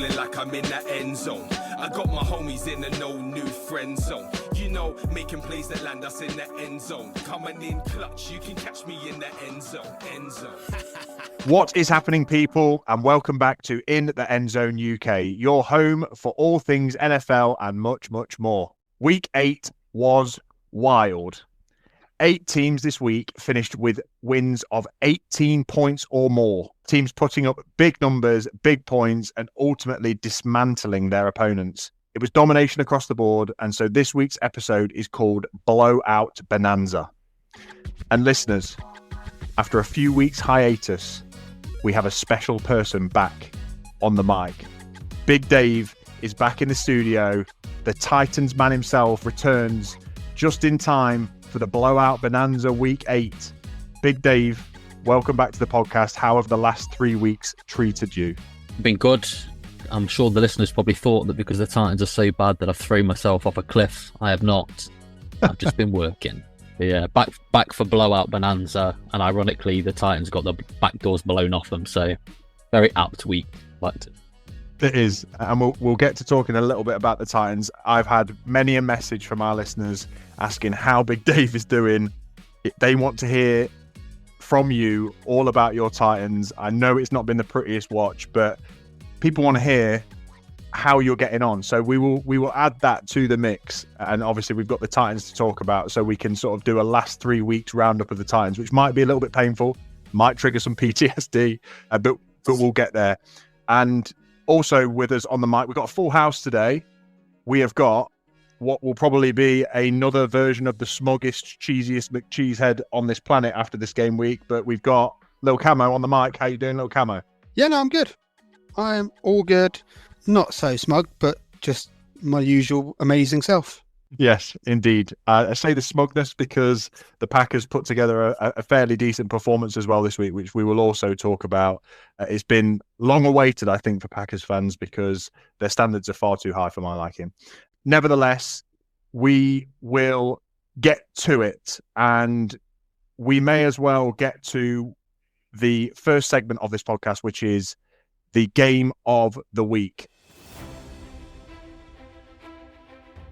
feeling like I'm in that end zone. I got my homies in a no new friend zone. You know, making plays that land us in the end zone. Coming in clutch, you can catch me in the end zone. End zone. What is happening, people? And welcome back to In the End Zone UK, your home for all things NFL and much, much more. Week 8 was wild. 8 teams this week finished with wins of 18 points or more. Teams putting up big numbers, big points, and ultimately dismantling their opponents. It was domination across the board, and so this week's episode is called Blow Out Bonanza. And listeners, after a few weeks hiatus, we have a special person back on the mic. Big Dave is back in the studio. The Titans man himself returns just in time for the Blowout Bonanza Week 8. Big Dave, welcome back to the podcast. How have the last 3 weeks treated you? Been good. I'm sure the listeners probably thought that because the Titans are so bad that I've thrown myself off a cliff. I have not. I've just been working. Yeah, back for Blowout Bonanza, and ironically, the Titans got the back doors blown off them. So, very apt week. It is, and we'll get to talking a little bit about the Titans. I've had many a message from our listeners asking how Big Dave is doing. They want to hear from you all about your Titans. I know it's not been the prettiest watch, but people want to hear how you're getting on. So we will add that to the mix, and obviously we've got the Titans to talk about, so we can sort of do a last 3 weeks roundup of the Titans, which might be a little bit painful, might trigger some PTSD, but we'll get there. And also with us on the mic, we've got a full house today. We have got what will probably be another version of the smuggest, cheesiest McCheesehead on this planet after this game week, but we've got Lil Camo on the mic. How you doing, Lil Camo? Yeah, no, I'm good. I am all good. Not so smug, but just my usual amazing self. Yes, indeed. I say the smugness because the Packers put together a fairly decent performance as well this week, which we will also talk about. It's been long awaited, I think, for Packers fans because their standards are far too high for my liking. Nevertheless, we will get to it, and we may as well get to the first segment of this podcast, which is the game of the week.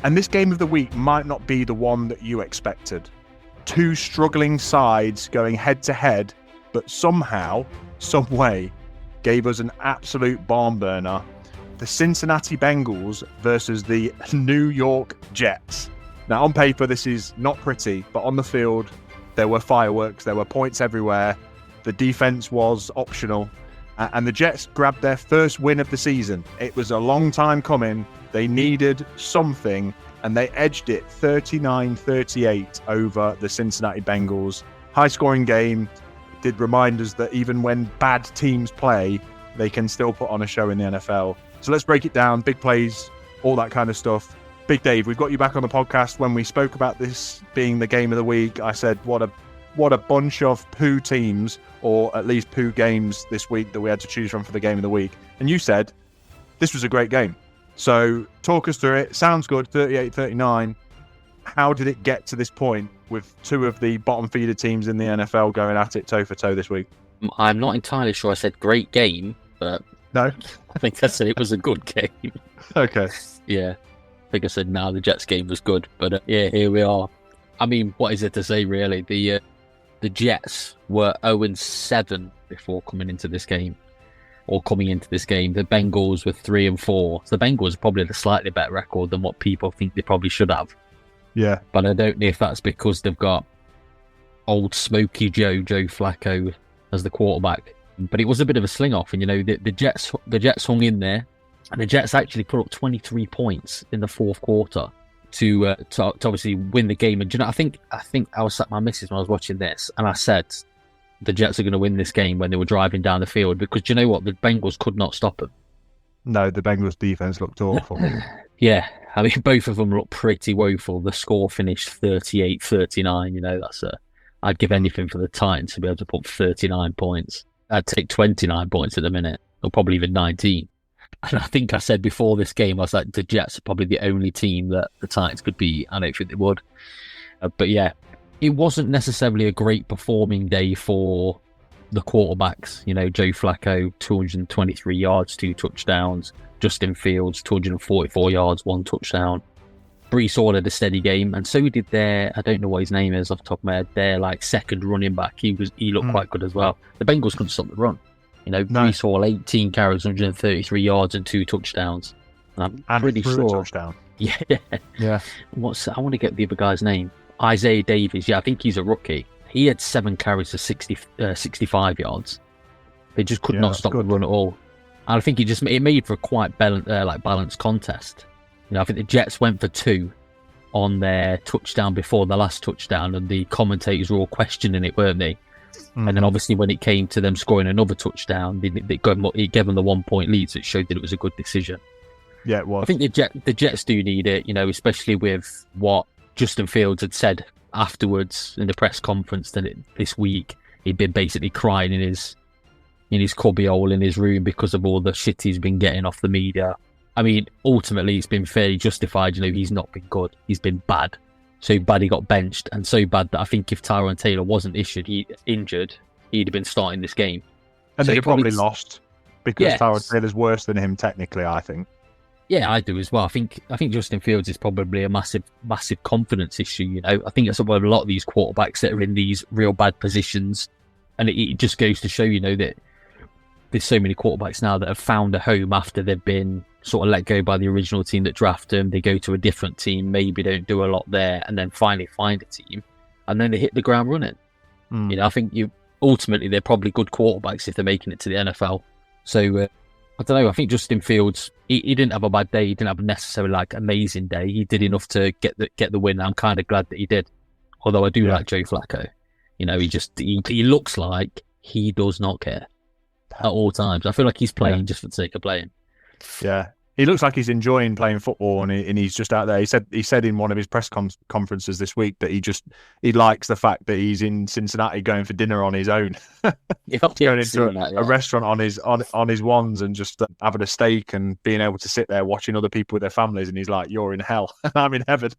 And this game of the week might not be the one that you expected. 2 struggling sides going head to head, but somehow, some way, gave us an absolute barn burner. The Cincinnati Bengals versus the New York Jets. Now, on paper, this is not pretty, but on the field, there were fireworks, there were points everywhere. The defense was optional, and the Jets grabbed their first win of the season. It was a long time coming. They needed something, and they edged it 39-38 over the Cincinnati Bengals. High-scoring game. It did remind us that even when bad teams play, they can still put on a show in the NFL. So let's break it down. Big plays, all that kind of stuff. Big Dave, we've got you back on the podcast. When we spoke about this being the game of the week, I said, what a bunch of poo teams, or at least poo games this week that we had to choose from for the game of the week. And you said, this was a great game. So talk us through it. Sounds good, 38-39. How did it get to this point with 2 of the bottom feeder teams in the NFL going at it toe for toe this week? I'm not entirely sure I said great game, but no, I think I said it was a good game. Okay. Yeah. I think I said, the Jets game was good. But yeah, here we are. I mean, what is it to say, really? The Jets were 0-7 before coming into this game. The Bengals were 3-4. So the Bengals are probably the slightly better record than what people think they probably should have. Yeah. But I don't know if that's because they've got old Smoky Joe Flacco as the quarterback. But it was a bit of a sling-off. And, the Jets hung in there. And the Jets actually put up 23 points in the fourth quarter to obviously win the game. And, I think I was at my missus when I was watching this. And I said, the Jets are going to win this game when they were driving down the field, because do you know what? The Bengals could not stop them. No, the Bengals defense looked awful. Yeah, I mean, both of them looked pretty woeful. The score finished 38-39. I'd give anything for the Titans to be able to put 39 points. I'd take 29 points at the minute, or probably even 19. And I think I said before this game, I was like, the Jets are probably the only team that the Titans could beat. I don't think they would. But yeah, it wasn't necessarily a great performing day for the quarterbacks. Joe Flacco, 223 yards, 2 touchdowns. Justin Fields, 244 yards, 1 touchdown. Brees Hall had a steady game, and so did their, I don't know what his name is off the top of my head, their like second running back. He looked quite good as well. The Bengals couldn't stop the run. Brees Hall, 18 carries, 133 yards and 2 touchdowns. And I'm pretty sure. A touchdown. Yeah. Yeah. I want to get the other guy's name. Isaiah Davis. Yeah, I think he's a rookie. He had 7 carries for 65 yards. They just could not stop the run at all. And I think it made for a quite balanced contest. I think the Jets went for 2 on their touchdown before the last touchdown, and the commentators were all questioning it, weren't they? Mm-hmm. And then obviously when it came to them scoring another touchdown, it gave them the 1-point lead, so it showed that it was a good decision. Yeah, it was. I think the Jets do need it, especially with what Justin Fields had said afterwards in the press conference this week. He'd been basically crying in his cubbyhole in his room because of all the shit he's been getting off the media. I mean, ultimately, it's been fairly justified. He's not been good. He's been bad. So bad he got benched, and so bad that I think if Tyrod Taylor wasn't injured, he'd have been starting this game. And so they probably lost because Tyrod Taylor's worse than him technically, I think. Yeah, I do as well. I think Justin Fields is probably a massive confidence issue. I think that's what a lot of these quarterbacks that are in these real bad positions, and it just goes to show, that there's so many quarterbacks now that have found a home after they've been sort of let go by the original team that drafted them. They go to a different team, maybe don't do a lot there, and then finally find a team, and then they hit the ground running. I think ultimately they're probably good quarterbacks if they're making it to the NFL. So I don't know. I think Justin Fields, he didn't have a bad day. He didn't have a necessarily amazing day. He did enough to get the win. I'm kind of glad that he did. Although I do like Joe Flacco. He looks like he does not care at all times. I feel like he's playing just for the sake of playing. Yeah, he looks like he's enjoying playing football, and he's just out there. He said in one of his press conferences this week that he likes the fact that he's in Cincinnati going for dinner on his own, going into a restaurant on his ones and just having a steak and being able to sit there watching other people with their families. And he's like, "You're in hell, and I'm in heaven,"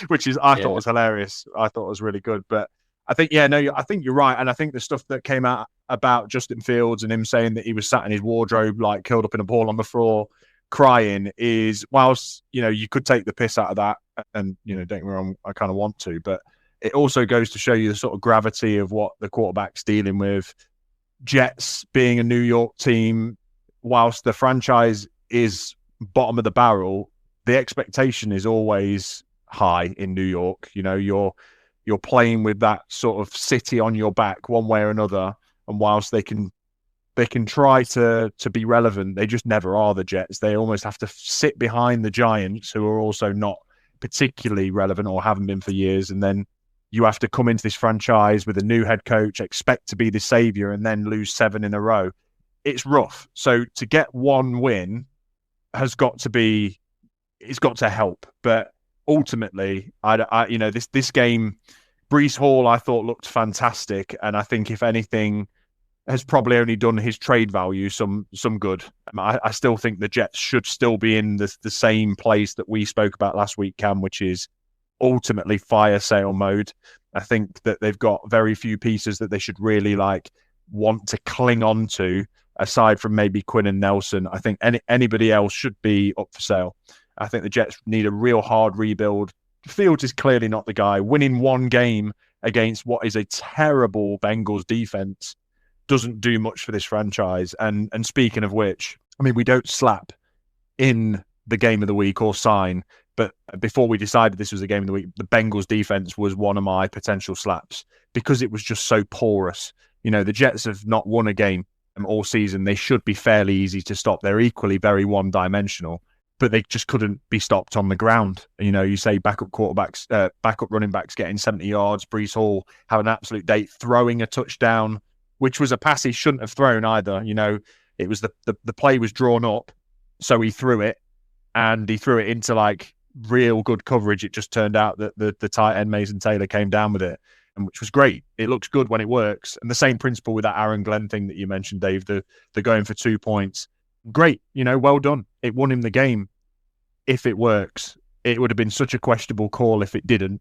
which I thought was hilarious. I thought it was really good, but. I think you're right. And I think the stuff that came out about Justin Fields and him saying that he was sat in his wardrobe, curled up in a ball on the floor, crying is, whilst, you could take the piss out of that and, don't get me wrong, I kind of want to, but it also goes to show you the sort of gravity of what the quarterback's dealing with. Jets being a New York team, whilst the franchise is bottom of the barrel, the expectation is always high in New York. You're playing with that sort of city on your back one way or another, and whilst they can try to be relevant, they just never are the Jets. They almost have to sit behind the Giants, who are also not particularly relevant or haven't been for years, and then you have to come into this franchise with a new head coach, expect to be the savior, and then lose 7 in a row. It's rough. So to get one win it's got to help, but ultimately, this game, Brees Hall, I thought looked fantastic, and I think if anything, has probably only done his trade value some good. I still think the Jets should still be in the same place that we spoke about last week, Cam, which is ultimately fire sale mode. I think that they've got very few pieces that they should really want to cling on to, aside from maybe Quinn and Nelson. I think anybody else should be up for sale. I think the Jets need a real hard rebuild. Fields is clearly not the guy. Winning one game against what is a terrible Bengals defense doesn't do much for this franchise. And speaking of which, I mean, we don't slap in the game of the week or sign, but before we decided this was the game of the week, the Bengals defense was one of my potential slaps because it was just so porous. The Jets have not won a game all season. They should be fairly easy to stop. They're equally very one-dimensional, but they just couldn't be stopped on the ground. You say backup running backs getting 70 yards, Brees Hall having an absolute day, throwing a touchdown, which was a pass he shouldn't have thrown either. It was the play was drawn up, so he threw it, and he threw it into real good coverage. It just turned out that the tight end Mason Taylor came down with it, and which was great. It looks good when it works. And the same principle with that Aaron Glenn thing that you mentioned, Dave, the going for 2 points. Great, well done. It won him the game. If it works, it would have been such a questionable call if it didn't.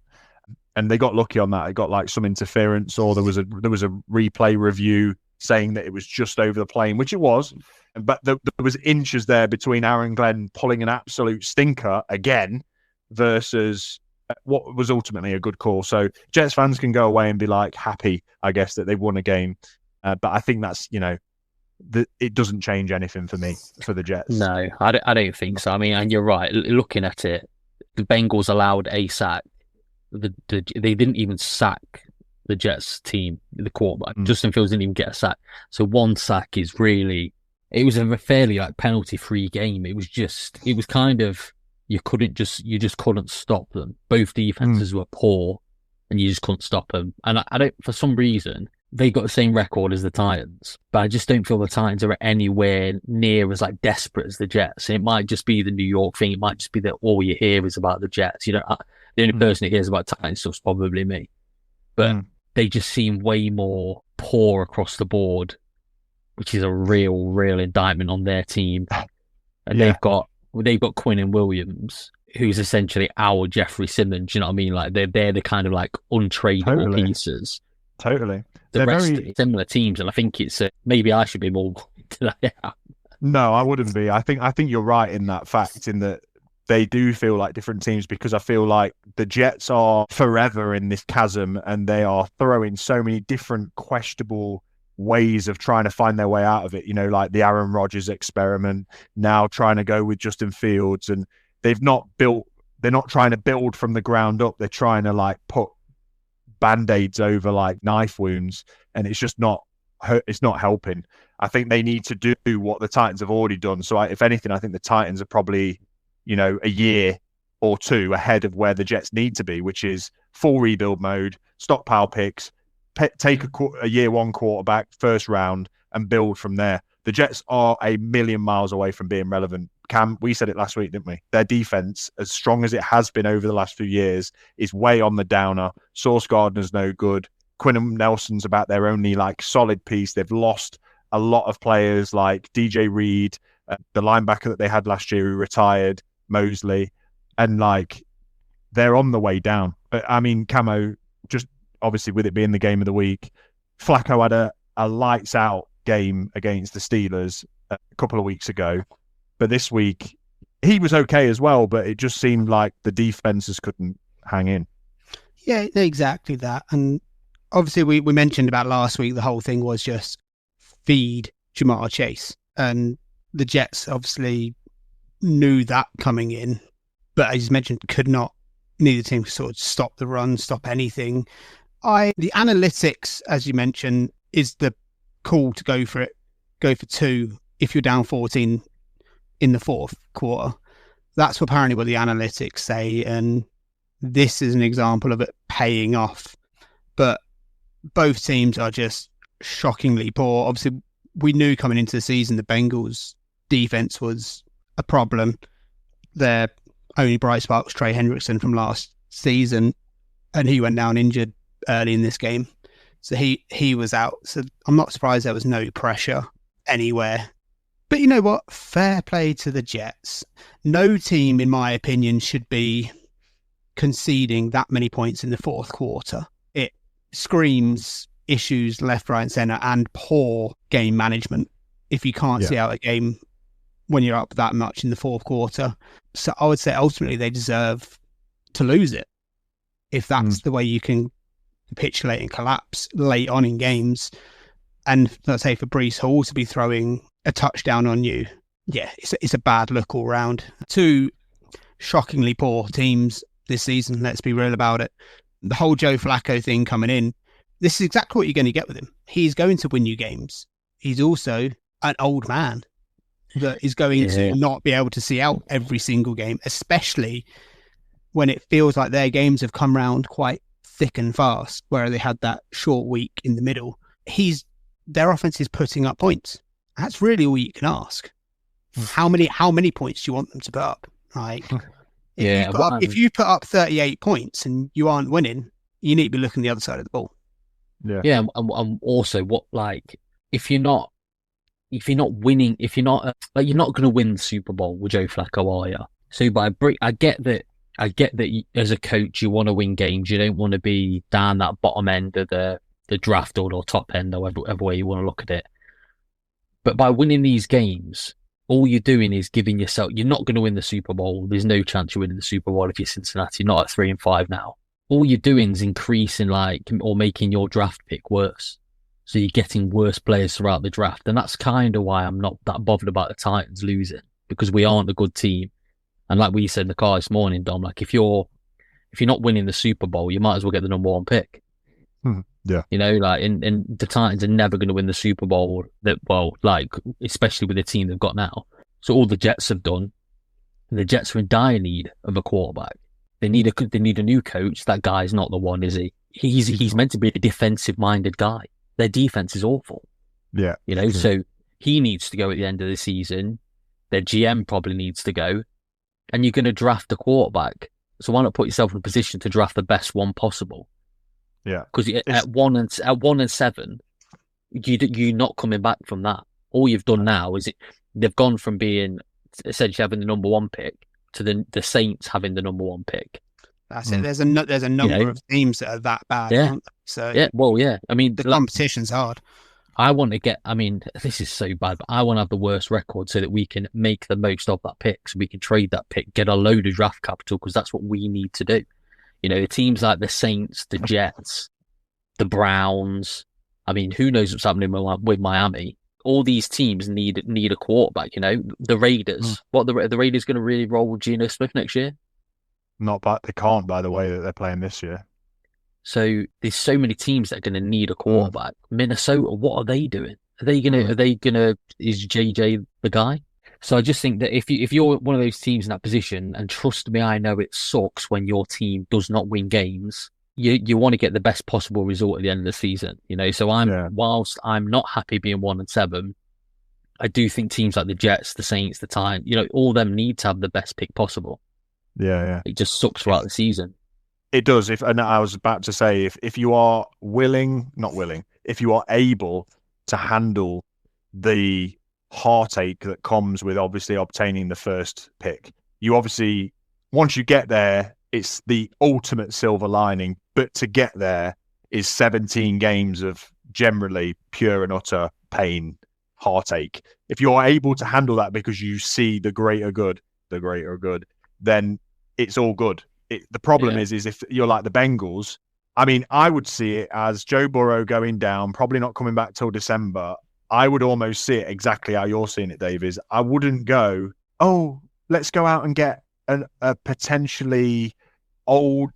And they got lucky on that. It got some interference, or there was a replay review saying that it was just over the plane, which it was. But there was inches there between Aaron Glenn pulling an absolute stinker again versus what was ultimately a good call. So Jets fans can go away and be like happy, I guess, that they've won a game. But I think that's, it doesn't change anything for me, for the Jets. No, I don't think so. I mean, and you're right. Looking at it, the Bengals allowed a sack. They didn't even sack the Jets team, the quarterback. Justin Fields didn't even get a sack. So one sack is really... It was a fairly penalty-free game. It was kind of... You just couldn't stop them. Both defenses were poor, and you just couldn't stop them. And I don't, for some reason, they got the same record as the Titans, but I just don't feel the Titans are anywhere near as desperate as the Jets. And it might just be the New York thing. It might just be that all you hear is about the Jets. The only person that hears about Titans stuff is probably me. But they just seem way more poor across the board, which is a real indictment on their team. And they've got Quinn and Williams, who's essentially our Jeffrey Simmons. You know what I mean? They're the kind of untradeable pieces. Totally. The rest are similar teams, and I think it's maybe I should be more to that. No, I wouldn't be. I think you're right in that fact, in that they do feel like different teams, because I feel like the Jets are forever in this chasm, and they are throwing so many different questionable ways of trying to find their way out of it, like the Aaron Rodgers experiment, now trying to go with Justin Fields, and they're not trying to build from the ground up. They're trying to put band-aids over knife wounds, and it's just not helping. I think they need to do what the Titans have already done. So if anything, I think the Titans are probably, a year or two ahead of where the Jets need to be, which is full rebuild mode, stockpile picks, take a year one quarterback first round and build from there. The Jets are a million miles away from being relevant. Cam, we said it last week, didn't we? Their defense, as strong as it has been over the last few years, is way on the downer. Sauce Gardner's no good. Quinn Nelson's about their only solid piece. They've lost a lot of players like DJ Reed, the linebacker that they had last year who retired, Mosley, and they're on the way down. But I mean, Camo, just obviously with it being the game of the week, Flacco had a lights out game against the Steelers a couple of weeks ago. But this week, he was okay as well, but it just seemed like the defenses couldn't hang in. Yeah, exactly that. And obviously, we mentioned about last week, the whole thing was just feed Jamar Chase. And the Jets obviously knew that coming in, but as you mentioned, neither team could sort of stop the run, stop anything. The analytics, as you mentioned, is the call to go for it. Go for two if you're down 14 in the fourth quarter. That's apparently what the analytics say, and this is an example of it paying off. But both teams are just shockingly poor. Obviously, we knew coming into the season the Bengals' defense was a problem. Their only bright spot was Trey Hendrickson from last season, and he went down injured early in this game. So he was out. So I'm not surprised there was no pressure anywhere. But you know what? Fair play to the Jets. No team, in my opinion, should be conceding that many points in the fourth quarter. It screams issues left, right, and centre, and poor game management if you can't see out a game when you're up that much in the fourth quarter. So I would say ultimately they deserve to lose it if that's the way you can capitulate and collapse late on in games. And let's say for Breece Hall to be throwing a touchdown on you, it's a bad look all round. Two shockingly poor teams this season, let's be real about it. The whole Joe Flacco thing coming in, this is exactly what you're going to get with him. He's going to win you games. He's also an old man that is going to not be able to see out every single game, especially when it feels like their games have come round quite thick and fast, where they had that short week in the middle. Their offense is putting up points. That's really all you can ask. How many points do you want them to put up? If you put up 38 points and you aren't winning, you need to be looking the other side of the ball. Yeah, and also if you're not winning, you're not going to win the Super Bowl with Joe Flacco, are you? So I get that as a coach, you want to win games. You don't want to be down that bottom end of the the draft order or top end, or whatever way you want to look at it. But by winning these games, all you're doing is giving yourself. You're not going to win the Super Bowl. There's no chance you're winning the Super Bowl if you're Cincinnati. Not at 3-5 now. All you're doing is increasing or making your draft pick worse. So you're getting worse players throughout the draft, and that's kind of why I'm not that bothered about the Titans losing, because we aren't a good team. And like we said in the car this morning, Dom, like if you're not winning the Super Bowl, you might as well get the number 1 pick. Yeah. You know, like, and the Titans are never going to win the Super Bowl especially with the team they've got now. So all the Jets have done, the Jets are in dire need of a quarterback. They need a new coach. That guy's not the one, is he? He's meant to be a defensive minded guy. Their defense is awful. Yeah. You know, so he needs to go at the end of the season. Their GM probably needs to go. And you're going to draft a quarterback. So why not put yourself in a position to draft the best one possible? Yeah. Because at 1-7, you're not coming back from that. All you've done now is they've gone from being essentially having the number 1 pick to the Saints having the number 1 pick. That's it. There's a number of teams that are that bad. Yeah. Aren't they? So yeah. Well, yeah. I mean, the competition's hard. I want to get. I mean, this is so bad, but I want to have the worst record so that we can make the most of that pick, so we can trade that pick, get a load of draft capital, because that's what we need to do. You know, teams like the Saints, the Jets, the Browns. I mean, who knows what's happening with Miami? All these teams need a quarterback. You know, the Raiders. What the Raiders going to really roll with Geno Smith next year? They can't, by the way that they're playing this year. So there's so many teams that are going to need a quarterback. Minnesota, what are they doing? Are they gonna? Is JJ the guy? So I just think that if you're one of those teams in that position, and trust me, I know it sucks when your team does not win games. You want to get the best possible result at the end of the season, you know. So whilst I'm not happy being 1-7, I do think teams like the Jets, the Saints, the Titans, you know, all of them need to have the best pick possible. Yeah. It just sucks throughout the season. It does. And I was about to say, if you are if you are able to handle the heartache that comes with obviously obtaining the first pick, you obviously, once you get there, it's the ultimate silver lining. But to get there is 17 games of generally pure and utter pain, heartache. If you're able to handle that because you see the greater good, then it's all good. The problem is if you're like the Bengals, I mean, I would see it as Joe Burrow going down, probably not coming back till December. I would almost see it exactly how you're seeing it, Dave, is I wouldn't go, oh, let's go out and get a potentially old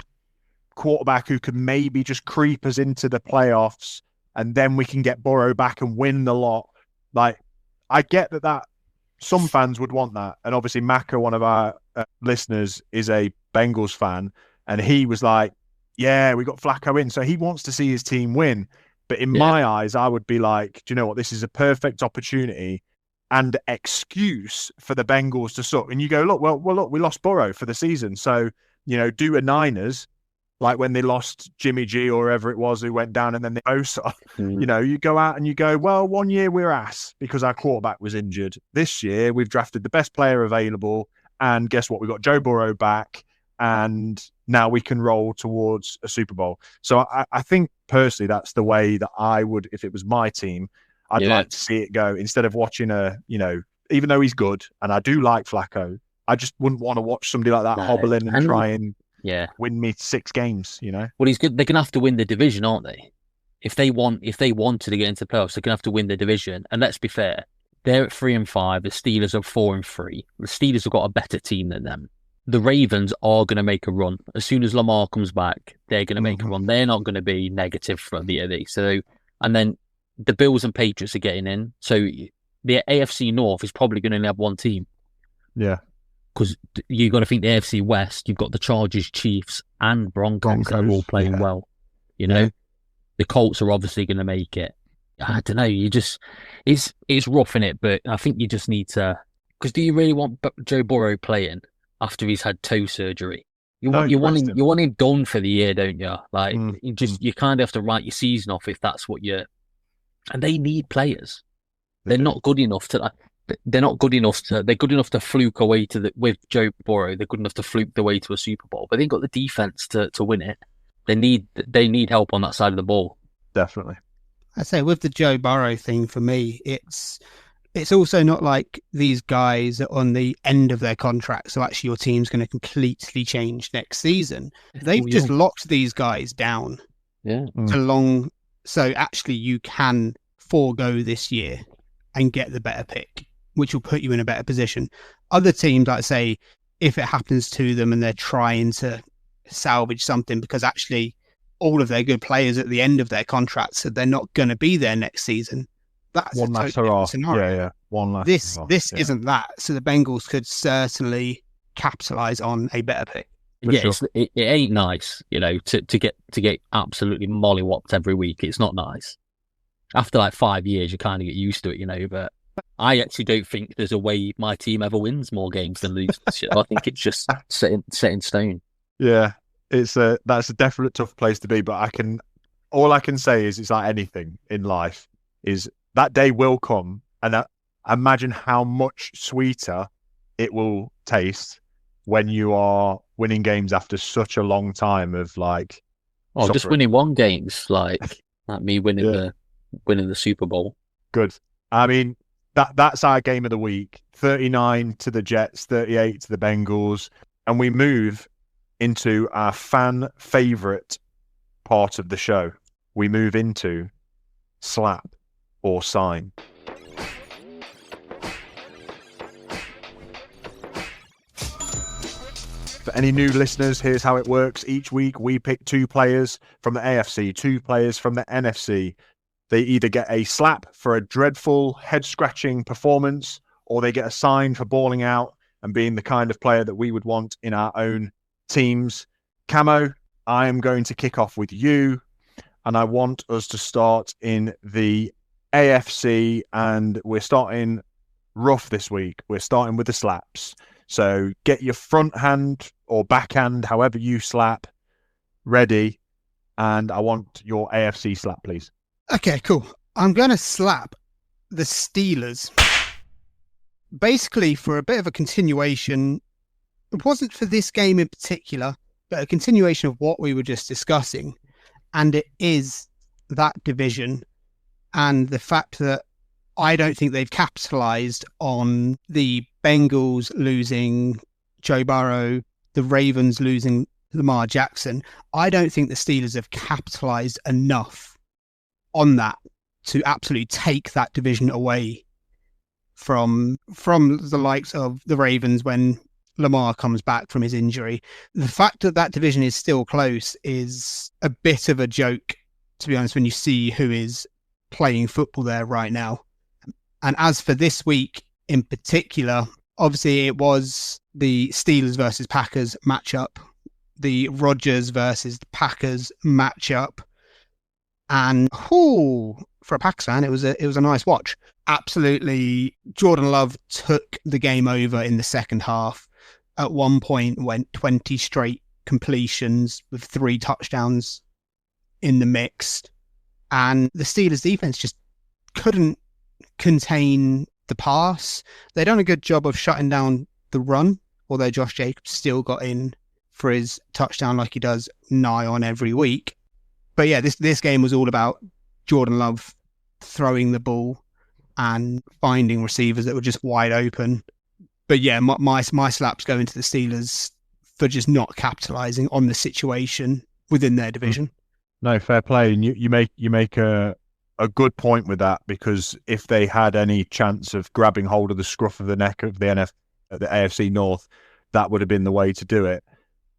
quarterback who could maybe just creep us into the playoffs, and then we can get Burrow back and win the lot. Like, I get that some fans would want that. And obviously Maka, one of our listeners, is a Bengals fan, and he was like, yeah, we got Flacco in, so he wants to see his team win. But in my eyes, I would be like, do you know what? This is a perfect opportunity and excuse for the Bengals to suck. And you go, look, we lost Burrow for the season. So, you know, do a Niners, like when they lost Jimmy G or whoever it was who went down, and then they Osa. You know, you go out and you go, well, one year we're ass because our quarterback was injured. This year we've drafted the best player available, and guess what? We got Joe Burrow back, and now we can roll towards a Super Bowl. So I think personally that's the way that I would, if it was my team, I'd like to see it go, instead of watching even though he's good, and I do like Flacco, I just wouldn't want to watch somebody like that hobble in and try and win me 6 games, you know? Well, he's good. They're going to have to win the division, aren't they? If they wanted to get into the playoffs, they're going to have to win the division. And let's be fair, they're at 3-5. The Steelers are 4-3. The Steelers have got a better team than them. The Ravens are going to make a run. As soon as Lamar comes back, they're going to make a run. They're not going to be negative from the AFC. So, and then the Bills and Patriots are getting in. So the AFC North is probably going to only have one team. Yeah. Because you've got to think the AFC West, you've got the Chargers, Chiefs, and Broncos that are all playing well. You know, the Colts are obviously going to make it. I don't know. It's rough in it, but I think you just need to. Because do you really want Joe Burrow playing after he's had toe surgery? You want him done for the year, don't you? Like you kind of have to write your season off if that's what you're. And they need players. They're not good enough to. They're not good enough to. They're good enough to fluke away with Joe Burrow. They're good enough to fluke their way to a Super Bowl, but they've got the defense to win it. They need help on that side of the ball. definitely. I say with the Joe Burrow thing for me, it's also not like these guys are on the end of their contract, so actually your team's going to completely change next season. They've just locked these guys down to long, so actually you can forego this year and get the better pick, which will put you in a better position. Other teams, like say, if it happens to them and they're trying to salvage something because actually all of their good players at the end of their contracts said they're not going to be there next season. That's one last hurrah. Yeah. One last. This isn't that. So the Bengals could certainly capitalize on a better pick. It ain't nice, to get absolutely mollywopped every week. It's not nice. After like 5 years, you kind of get used to it, But I actually don't think there's a way my team ever wins more games than loses. I think it's just set in stone. Yeah. That's a definite tough place to be, but all I can say is it's like anything in life is that day will come, and imagine how much sweeter it will taste when you are winning games after such a long time of like suffering. Just winning one game's like me winning the Super Bowl. Good. I mean, that's our game of the week. 39 to the Jets, 38 to the Bengals, and we move into our fan favorite part of the show. We move into slap or sign. For any new listeners, here's how it works. Each week we pick 2 players from the AFC, 2 players from the NFC. They either get a slap for a dreadful head-scratching performance, or they get a sign for balling out and being the kind of player that we would want in our own teams. Camo, I am going to kick off with you, and I want us to start in the AFC, and we're starting rough this week. We're starting with the slaps. So get your front hand or backhand, however you slap, ready, and I want your AFC slap, please. Okay, cool. I'm going to slap the Steelers. Basically, for a bit of a continuation, it wasn't for this game in particular, but a continuation of what we were just discussing. And it is that division and the fact that I don't think they've capitalized on the Bengals losing Joe Burrow, the Ravens losing Lamar Jackson. I don't think the Steelers have capitalized enough on that to absolutely take that division away from the likes of the Ravens when Lamar comes back from his injury. The fact that that division is still close is a bit of a joke, to be honest, when you see who is playing football there right now. And as for this week in particular, obviously it was the Steelers versus Packers matchup, the Rodgers versus the Packers matchup. And for a Packers fan, it was a nice watch. Absolutely, Jordan Love took the game over in the second half. At one point, went 20 straight completions with 3 touchdowns in the mix. And the Steelers defense just couldn't contain the pass. They'd done a good job of shutting down the run, although Josh Jacobs still got in for his touchdown like he does nigh on every week. But yeah, this game was all about Jordan Love throwing the ball and finding receivers that were just wide open. But yeah, my slaps go into the Steelers for just not capitalizing on the situation within their division. No, fair play. And you make a good point with that, because if they had any chance of grabbing hold of the scruff of the neck of the AFC North, that would have been the way to do it.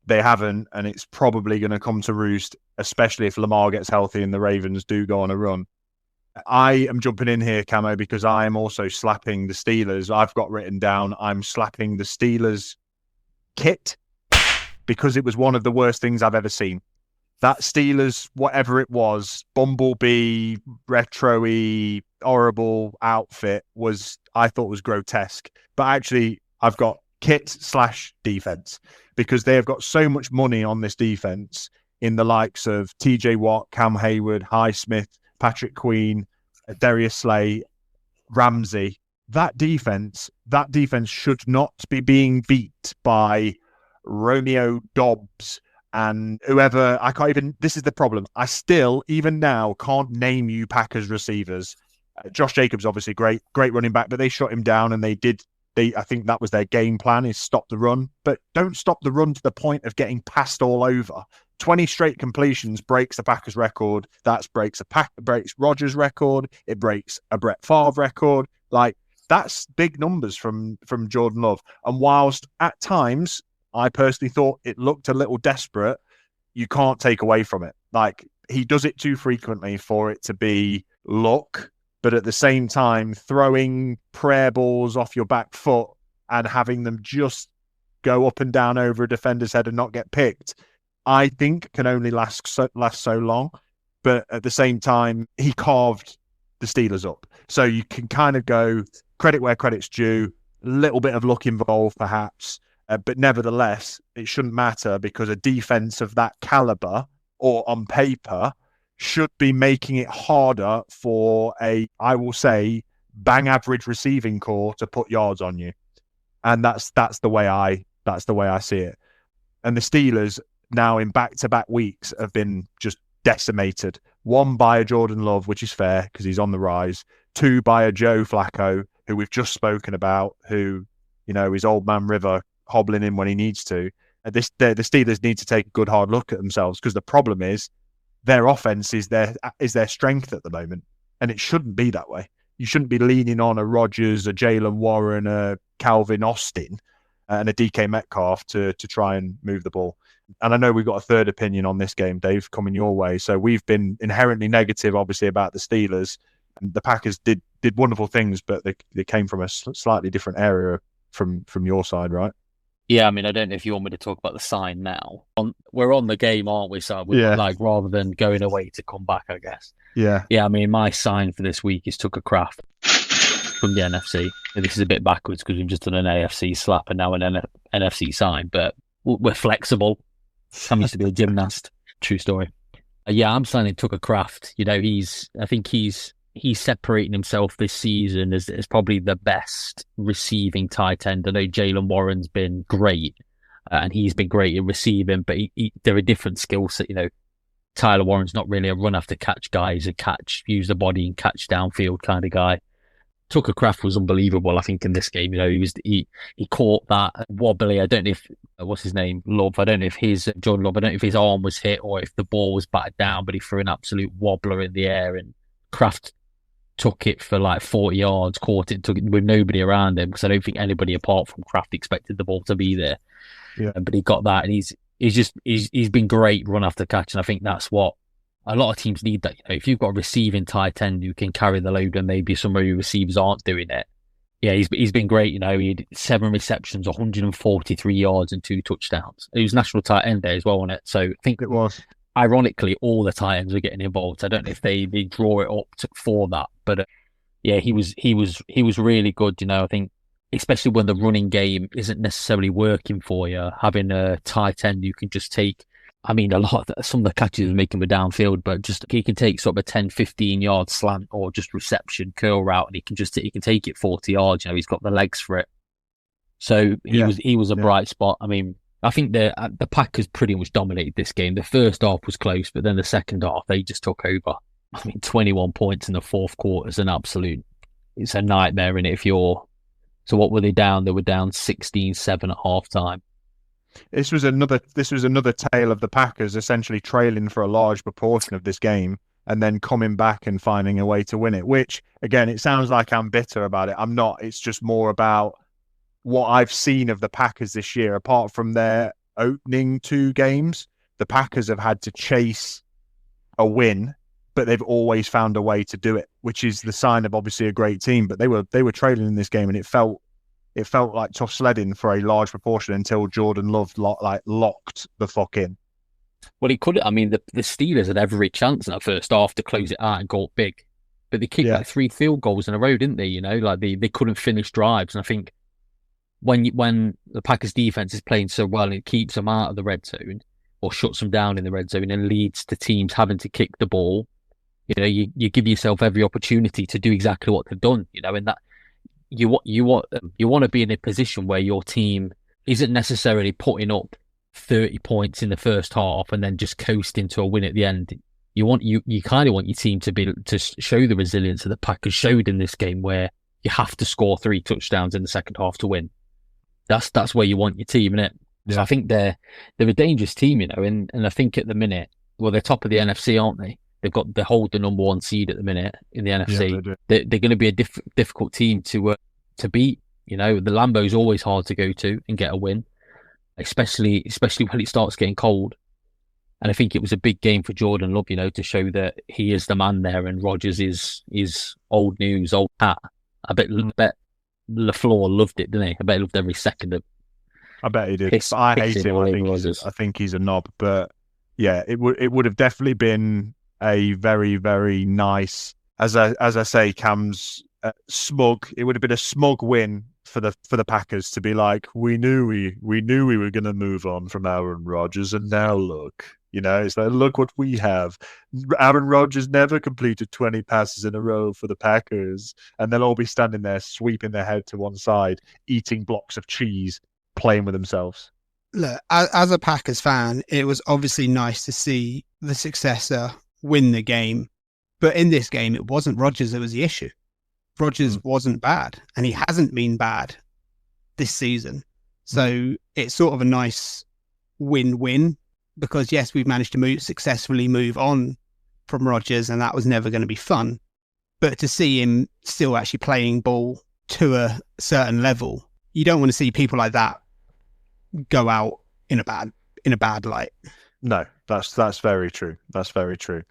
They haven't, and it's probably going to come to roost, especially if Lamar gets healthy and the Ravens do go on a run. I am jumping in here, Camo, because I am also slapping the Steelers. I've got written down, I'm slapping the Steelers kit, because it was one of the worst things I've ever seen. That Steelers, whatever it was, bumblebee, retro-y, horrible outfit I thought was grotesque. But actually, I've got kit/defense, because they have got so much money on this defense in the likes of TJ Watt, Cam Hayward, Highsmith, Patrick Queen, Darius Slay, Ramsey. That defense should not be being beat by Romeo Dobbs And whoever, I can't even, this is the problem. I still, even now, can't name you Packers receivers. Josh Jacobs, obviously great running back, but they shut him down and I think that was their game plan, is stop the run, but don't stop the run to the point of getting passed all over. 20 straight completions breaks the Packers record. That breaks Rodgers' record. It breaks a Brett Favre record. Like, that's big numbers from Jordan Love. And whilst at times I personally thought it looked a little desperate, you can't take away from it. Like, he does it too frequently for it to be luck, but at the same time, throwing prayer balls off your back foot and having them just go up and down over a defender's head and not get picked, I think can only last so long. But at the same time, he carved the Steelers up. So you can kind of go credit where credit's due, a little bit of luck involved perhaps, but nevertheless, it shouldn't matter because a defense of that caliber, or on paper, should be making it harder for I will say, bang average receiving core to put yards on you. And that's the way I see it. And the Steelers now in back-to-back weeks have been just decimated. One by a Jordan Love, which is fair because he's on the rise. Two by a Joe Flacco, who we've just spoken about, who, is old man River hobbling in when he needs to. The Steelers need to take a good hard look at themselves, because the problem is their offense is their strength at the moment, and it shouldn't be that way. You shouldn't be leaning on a Rodgers, a Jalen Warren, a Calvin Austin, and a DK Metcalf to try and move the ball. And I know we've got a third opinion on this game, Dave, coming your way. So we've been inherently negative, obviously, about the Steelers. And the Packers did wonderful things, but they came from a slightly different area from your side, right? Yeah, I mean, I don't know if you want me to talk about the sign now. We're on the game, aren't we? So rather than going away to come back, I guess. Yeah. Yeah, I mean, my sign for this week is Tucker Kraft from the NFC. This is a bit backwards because we've just done an AFC slap and now an NFC sign, but we're flexible. I used to be a gymnast. True story. I'm signing Tucker Kraft. I think he's separating himself this season as probably the best receiving tight end. I know Jalen Warren's been great, and he's been great in receiving, but they're a different skill set. Tyler Warren's not really a run after catch guy. He's a use the body and catch downfield kind of guy. Tucker Kraft was unbelievable, I think, in this game. He caught that wobbly. I don't know if what's his name, Love. I don't know if Jordan Love. I don't know if his arm was hit or if the ball was batted down, but he threw an absolute wobbler in the air, and Kraft took it for like 40 yards, caught it, took it with nobody around him, because I don't think anybody apart from Kraft expected the ball to be there. Yeah. But he got that, and he's been great run after catch, and I think that's what a lot of teams need. That if you've got a receiving tight end who can carry the load, and maybe some of your receivers aren't doing it. Yeah, he's been great. He had 7 receptions, 143 yards, and 2 touchdowns. He was national tight end there as well, wasn't it? So I think it was. Ironically, all the tight ends were getting involved. I don't know if they draw it up for that, but he was really good. I think especially when the running game isn't necessarily working for you, having a tight end you can just take. I mean, some of the catches he's making were downfield, but just he can take sort of a 10, 15 yard slant or just reception curl route, and he can take it 40 yards. He's got the legs for it. So he was a bright spot. I mean, I think the Packers pretty much dominated this game. The first half was close, but then the second half they just took over. I mean, 21 points in the fourth quarter is it's a nightmare in it. So what were they down? They were down 16-7 at halftime. This was another tale of the Packers essentially trailing for a large proportion of this game and then coming back and finding a way to win it, which, again, it sounds like I'm bitter about it. I'm not. It's just more about what I've seen of the Packers this year. Apart from their opening 2 games, the Packers have had to chase a win, but they've always found a way to do it, which is the sign of obviously a great team. But they were trailing in this game, and it felt like tough sledding for a large proportion until Jordan Love locked the fuck in. Well, he could. I mean, the Steelers had every chance in that first half to close it out and go up big, but they kicked like 3 field goals in a row, didn't they? They couldn't finish drives, and I think when the Packers defense is playing so well, it keeps them out of the red zone or shuts them down in the red zone and leads to teams having to kick the ball. You give yourself every opportunity to do exactly what they've done. And that you want to be in a position where your team isn't necessarily putting up 30 points in the first half and then just coast into a win at the end. You kind of want your team to show the resilience that the Packers showed in this game, where you have to score 3 touchdowns in the second half to win. That's where you want your team, innit? Yeah. So I think they're a dangerous team, and I think at the minute, well, they're top of the NFC, aren't they? They hold the number 1 seed at the minute in the NFC. Yeah, they're going to be a difficult team to beat. The Lambeau's always hard to go to and get a win, especially when it starts getting cold. And I think it was a big game for Jordan Love, to show that he is the man there, and Rodgers is old news, old hat. I bet LaFleur loved it, didn't he? I bet he loved every second of it. I bet he did. I hate him. I think he's a knob. But yeah, it would have definitely been a very, very nice, as I say, Cam's smug. It would have been a smug win for the Packers to be like, we knew we were going to move on from Aaron Rodgers, and now look. It's like, look what we have. Aaron Rodgers never completed 20 passes in a row for the Packers. And they'll all be standing there, sweeping their head to one side, eating blocks of cheese, playing with themselves. Look, as a Packers fan, it was obviously nice to see the successor win the game. But in this game, it wasn't Rodgers that was the issue. Rodgers wasn't bad, and he hasn't been bad this season. So it's sort of a nice win-win. Because, yes, we've managed to successfully move on from Rodgers, and that was never going to be fun. But to see him still actually playing ball to a certain level, you don't want to see people like that go out in a bad light. No, that's very true. That's very true.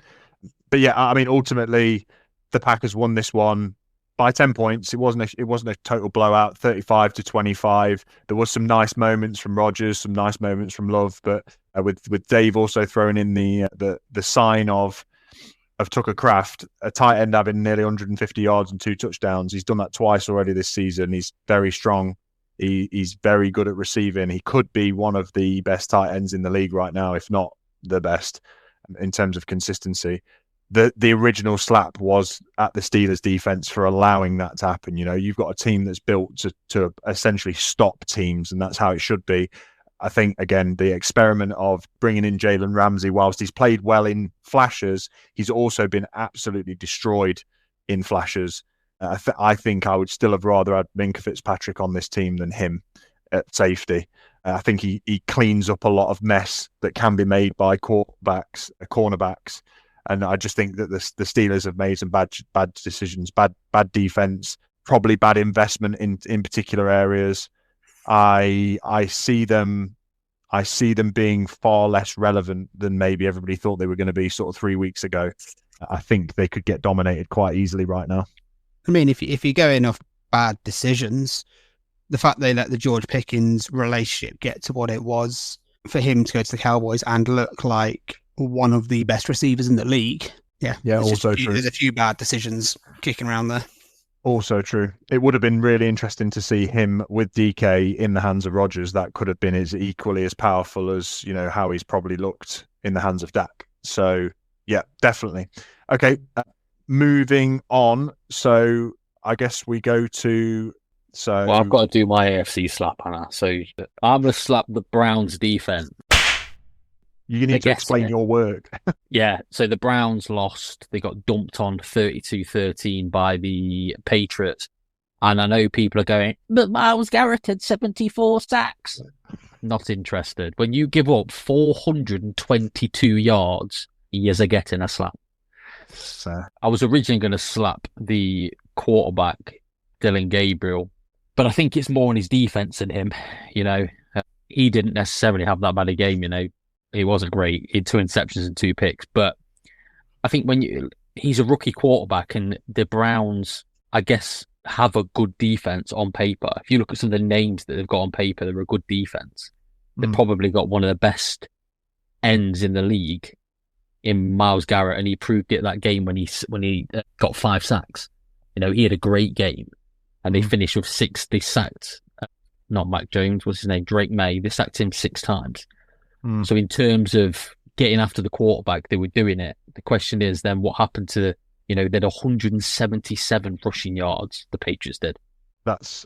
But yeah, I mean, ultimately, the Packers won this one by 10 points. It wasn't a total blowout, 35-25. There was some nice moments from Rodgers, some nice moments from Love, but with Dave also throwing in the sign of Tucker Kraft, a tight end having nearly 150 yards and 2 touchdowns. He's done that twice already this season. He's very strong. He's very good at receiving. He could be one of the best tight ends in the league right now, if not the best, in terms of consistency. The original slap was at the Steelers defense for allowing that to happen. You've got a team that's built to essentially stop teams, and that's how it should be. I think, again, the experiment of bringing in Jalen Ramsey, whilst he's played well in flashes, he's also been absolutely destroyed in flashes. I think I would still have rather had Minkah Fitzpatrick on this team than him at safety. I think he cleans up a lot of mess that can be made by cornerbacks. And I just think that the Steelers have made some bad decisions, bad defense, probably bad investment in particular areas. I see them being far less relevant than maybe everybody thought they were going to be sort of 3 weeks ago. I think they could get dominated quite easily right now. I mean, if you're going off bad decisions, the fact they let the George Pickens relationship get to what it was for him to go to the Cowboys and look like one of the best receivers in the league. Yeah, also true. There's a few bad decisions kicking around there. Also true. It would have been really interesting to see him with DK in the hands of Rodgers. That could have been equally as powerful as, how he's probably looked in the hands of Dak. So, yeah, definitely. Okay, moving on. So, I guess we go to... Well, I've got to do my AFC slap, Hannah. So, I'm going to slap the Browns defense. You need to explain your work. Yeah, so the Browns lost. They got dumped on 32-13 by the Patriots. And I know people are going, but Myles Garrett had 74 sacks. Not interested. When you give up 422 yards, you're getting a slap. I was originally going to slap the quarterback, Dylan Gabriel, but I think it's more on his defense than him. He didn't necessarily have that bad a game, He wasn't great. He had 2 interceptions and 2 picks. But I think he's a rookie quarterback, and the Browns, I guess, have a good defense on paper. If you look at some of the names that they've got on paper, they're a good defense. They've probably got one of the best ends in the league in Myles Garrett, and he proved it that game when he got 5 sacks. He had a great game, and they finished with 6. They sacked, not Mac Jones, what's his name? Drake May. They sacked him 6 times. So in terms of getting after the quarterback, they were doing it. The question is then what happened to, they had 177 rushing yards, the Patriots did. That's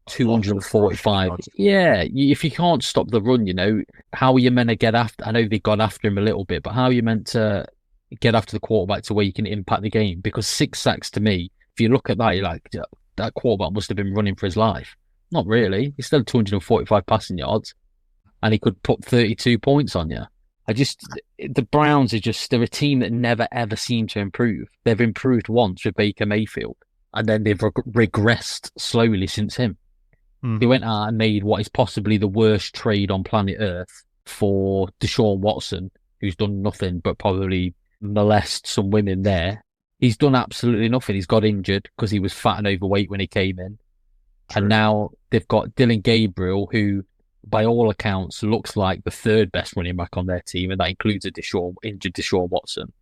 245. Yeah, if you can't stop the run, how are you meant to get after? I know they've gone after him a little bit, but how are you meant to get after the quarterback to where you can impact the game? Because 6 sacks to me, if you look at that, you're like, that quarterback must have been running for his life. Not really. He's still 245 passing yards, and he could put 32 points on you. The Browns they're a team that never ever seem to improve. They've improved once with Baker Mayfield, and then they've regressed slowly since him. They went out and made what is possibly the worst trade on planet Earth for Deshaun Watson, who's done nothing but probably molest some women there. He's done absolutely nothing. He's got injured because he was fat and overweight when he came in. True. And now they've got Dylan Gabriel, who, by all accounts, looks like the third best running back on their team, and that includes injured Deshaun Watson.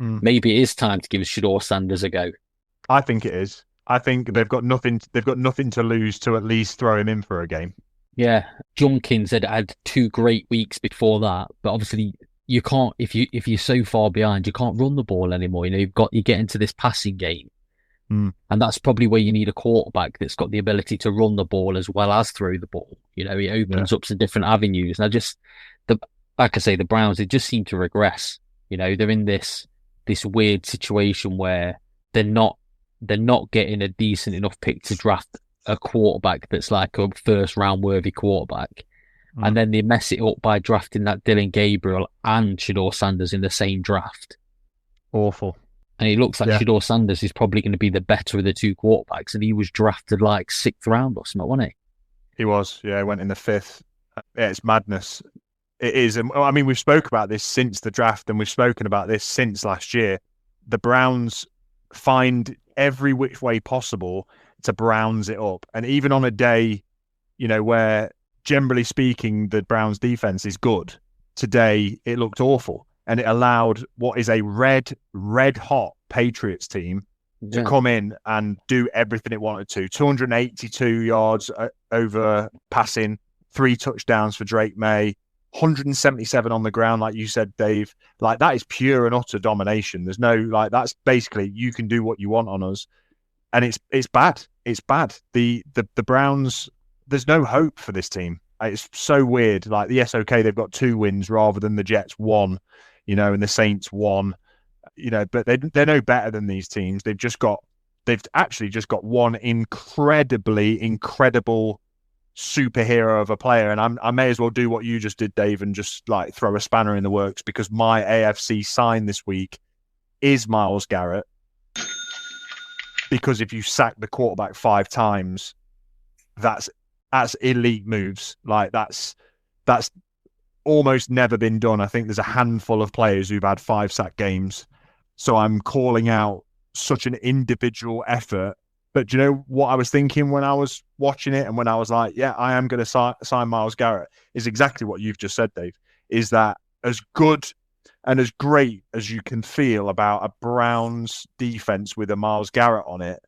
Maybe it is time to give Shador Sanders a go. I think it is. I think they've got nothing to lose to at least throw him in for a game. Yeah, Junkins had 2 great weeks before that, but obviously you can't, if you're so far behind, you can't run the ball anymore. You get into this passing game, and that's probably where you need a quarterback that's got the ability to run the ball as well as throw the ball. It opens up some different avenues. And like I say, the Browns, they just seem to regress. They're in this weird situation where they're not getting a decent enough pick to draft a quarterback that's like a first round worthy quarterback. And then they mess it up by drafting that Dylan Gabriel and Shador Sanders in the same draft. Awful. And it looks like Shador Sanders is probably going to be the better of the 2 quarterbacks, and he was drafted like 6th round or something, wasn't he? He was, he went in the 5th. Yeah, it's madness. It is. I mean, we've spoken about this since the draft, and we've spoken about this since last year. The Browns find every which way possible to Browns it up. And even on a day, where generally speaking, the Browns defense is good, today it looked awful. And it allowed what is a red hot Patriots team to come in and do everything it wanted to. 282 yards over passing, 3 touchdowns for Drake May, 177 on the ground, like you said, Dave. Like, that is pure and utter domination. There's no, that's basically, you can do what you want on us. And it's bad. It's bad. The Browns, there's no hope for this team. It's so weird. Like, yes, okay, they've got 2 wins rather than the Jets 1, and the Saints 1, but they're no better than these teams. They've actually just got one incredible superhero of a player. And I may as well do what you just did, Dave, and just like throw a spanner in the works, because my AFC sign this week is Myles Garrett. Because if you sack the quarterback 5 times, that's elite moves. Like, that's almost never been done. I think there's a handful of players who've had 5-sack games. So I'm calling out such an individual effort. But do you know what I was thinking when I was watching it, and when I was like, yeah, I am going to sign Myles Garrett, is exactly what you've just said, Dave, is that as good and as great as you can feel about a Browns defense with a Myles Garrett on it,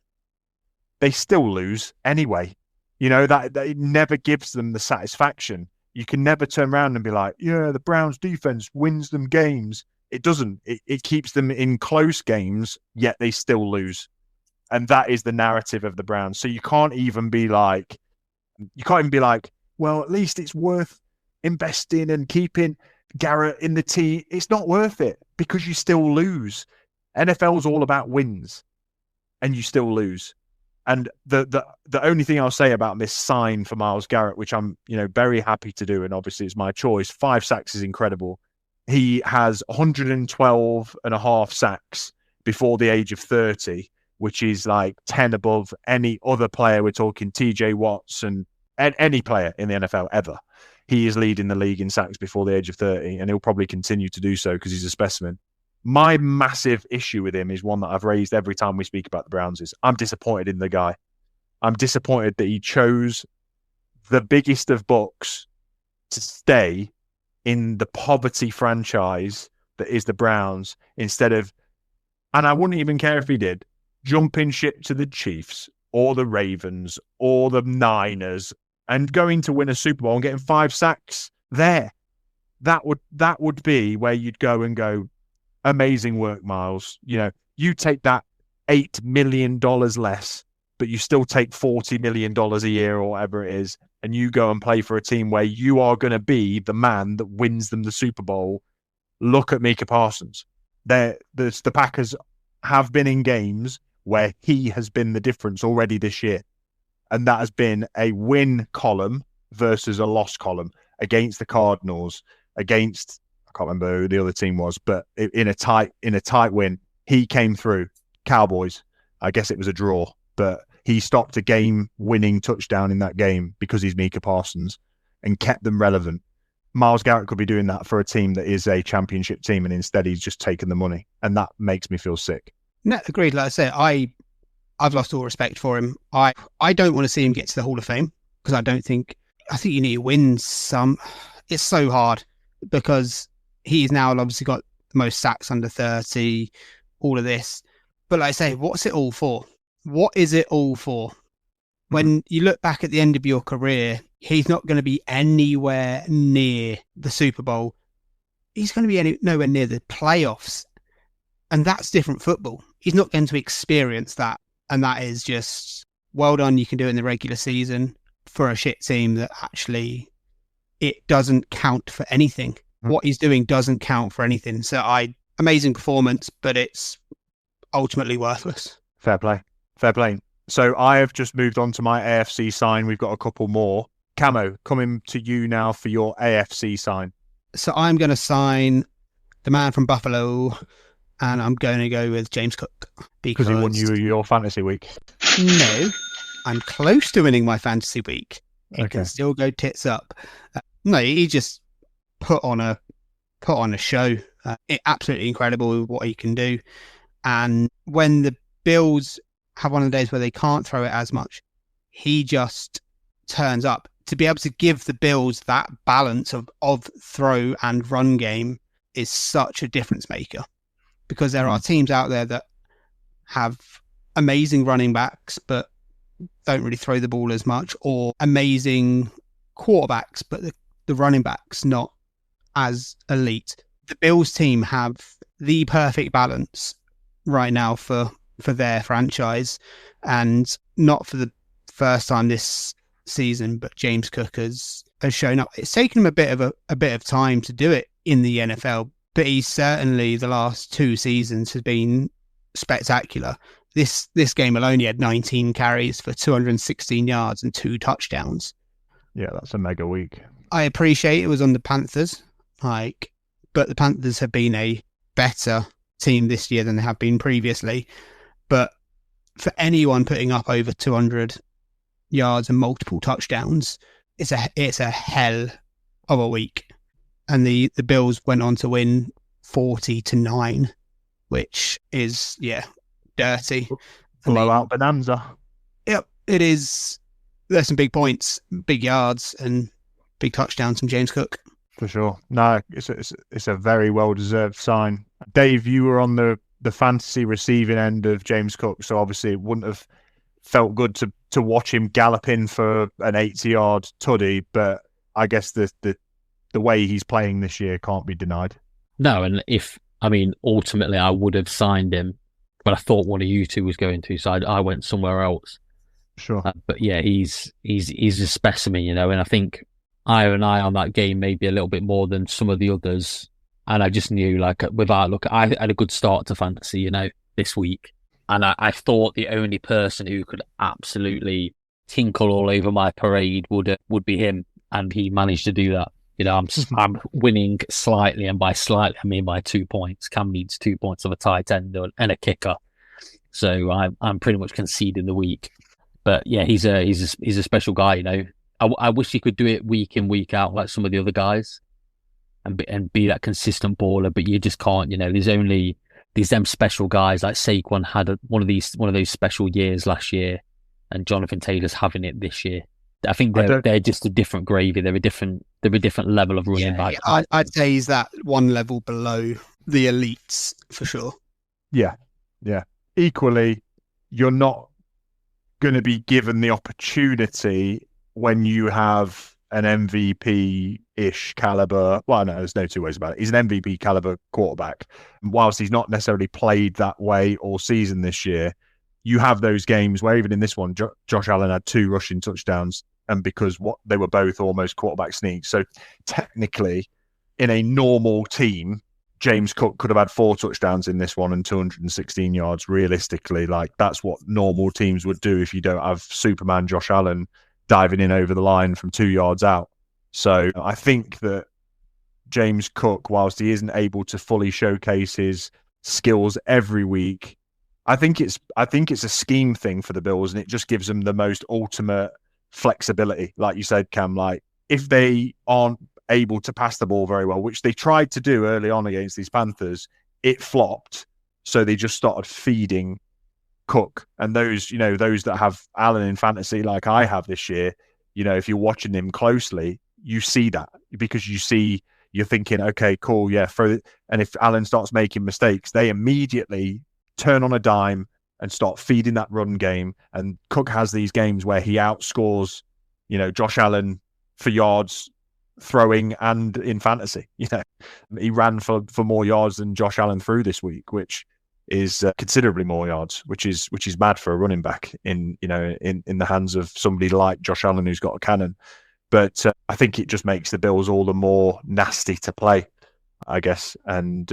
they still lose anyway. That it never gives them the satisfaction. You can never turn around and be like, yeah, the Browns defense wins them games. It doesn't. It keeps them in close games, yet they still lose. And that is the narrative of the Browns. So you can't even be like, well, at least it's worth investing and keeping Garrett in the team. It's not worth it, because you still lose. NFL's all about wins, and you still lose. And the only thing I'll say about this sign for Myles Garrett, which I'm very happy to do, and obviously it's my choice, 5 sacks is incredible. He has 112 and a half sacks before the age of 30, which is like 10 above any other player. We're talking TJ Watts and any player in the NFL ever. He is leading the league in sacks before the age of 30, and he'll probably continue to do so because he's a specimen. My massive issue with him is one that I've raised every time we speak about the Browns, is I'm disappointed in the guy. I'm disappointed that he chose the biggest of bucks to stay in the poverty franchise that is the Browns, instead of, and I wouldn't even care if he did, jumping ship to the Chiefs or the Ravens or the Niners and going to win a Super Bowl and getting 5 sacks there. That would be where you'd go and go, amazing work, Myles. You take that $8 million less but you still take $40 million a year or whatever it is, and you go and play for a team where you are going to be the man that wins them the Super Bowl. Look at Micah Parsons. The Packers have been in games where he has been the difference already this year. And that has been a win column versus a loss column against the Cardinals, against, I can't remember who the other team was, but in a tight win, he came through. Cowboys, I guess it was a draw, but he stopped a game-winning touchdown in that game because he's Micah Parsons and kept them relevant. Myles Garrett could be doing that for a team that is a championship team, and instead he's just taken the money, and that makes me feel sick. No, agreed. Like I said, I've lost all respect for him. I don't want to see him get to the Hall of Fame because I think you need to win some. It's so hard because he's now obviously got the most sacks under 30, all of this. But like I say, what's it all for? What is it all for? When you look back at the end of your career, he's not going to be anywhere near the Super Bowl. He's going to be nowhere near the playoffs. And that's different football. He's not going to experience that. And that is just, well done. You can do it in the regular season for a shit team that actually it doesn't count for anything. What he's doing doesn't count for anything. So amazing performance, but it's ultimately worthless. Fair play. So I have just moved on to my AFC sign. We've got a couple more. Camo, coming to you now for your AFC sign. So I'm going to sign the man from Buffalo, and I'm going to go with James Cook. Because he won you your fantasy week. No, I'm close to winning my fantasy week. It can Okay. still go tits up. No, he just put on a show. Absolutely incredible what he can do. And when the Bills have one of the days where they can't throw it as much, he just turns up. To be able to give the Bills that balance of throw and run game is such a difference maker, because there are teams out there that have amazing running backs but don't really throw the ball as much, or amazing quarterbacks but the running backs not as elite. The Bills team have the perfect balance right now for their franchise, and not for the first time this season, but James Cook has shown up. It's taken him a bit of time to do it in the NFL, but he's certainly, the last 2 seasons has been spectacular. This game alone, he had 19 carries for 216 yards and 2 touchdowns. Yeah, that's a mega week. I appreciate it was on the Panthers, but the Panthers have been a better team this year than they have been previously. But for anyone putting up over 200 yards and multiple touchdowns, it's a hell of a week. And the Bills went on to win 40-9, which is, dirty. Blow Out Bonanza. Yep, it is. There's some big points, big yards, and big touchdowns from James Cook. For sure. No, it's a very well-deserved sign. Dave, you were on the fantasy receiving end of James Cook, so obviously it wouldn't have felt good to watch him gallop in for an 80-yard tuddy, but I guess the way he's playing this year can't be denied. No, and ultimately I would have signed him, but I thought one of you two was going to, so I went somewhere else. Sure. But yeah, he's a specimen, and I think I have an eye on that game maybe a little bit more than some of the others. And I just knew, I had a good start to fantasy, this week. And I thought the only person who could absolutely tinkle all over my parade would be him. And he managed to do that. I'm winning slightly. And by slightly, I mean by 2 points. Cam needs 2 points of a tight end and a kicker. So I'm pretty much conceding the week. But yeah, he's a special guy, I wish he could do it week in, week out like some of the other guys. And be that consistent baller, but you just can't. There's them special guys like Saquon had one of those special years last year, and Jonathan Taylor's having it this year. I think they're just a different gravy. They're a different level of running back. I'd say he's that one level below the elites for sure. Yeah. Equally, you're not going to be given the opportunity when you have an MVP-ish caliber. Well, no, there's no two ways about it. He's an MVP caliber quarterback. Whilst he's not necessarily played that way all season this year, you have those games where even in this one, Josh Allen had 2 rushing touchdowns, and because they were both almost quarterback sneaks. So technically, in a normal team, James Cook could have had 4 touchdowns in this one and 216 yards. Realistically, like that's what normal teams would do if you don't have Superman Josh Allen diving in over the line from 2 yards out. So I think that James Cook, whilst he isn't able to fully showcase his skills every week, I think it's a scheme thing for the Bills, and it just gives them the most ultimate flexibility. Like you said, Cam, like if they aren't able to pass the ball very well, which they tried to do early on against these Panthers, it flopped. So they just started feeding Cook. And those that have Allen in fantasy like I have this year, if you're watching him closely, you see that, because you're thinking, okay, cool, yeah, throw it. And if Allen starts making mistakes, they immediately turn on a dime and start feeding that run game. And Cook has these games where he outscores, Josh Allen for yards throwing and in fantasy. He ran for more yards than Josh Allen threw this week, which is considerably more yards, which is mad for a running back in the hands of somebody like Josh Allen who's got a cannon. But I think it just makes the Bills all the more nasty to play, I guess. And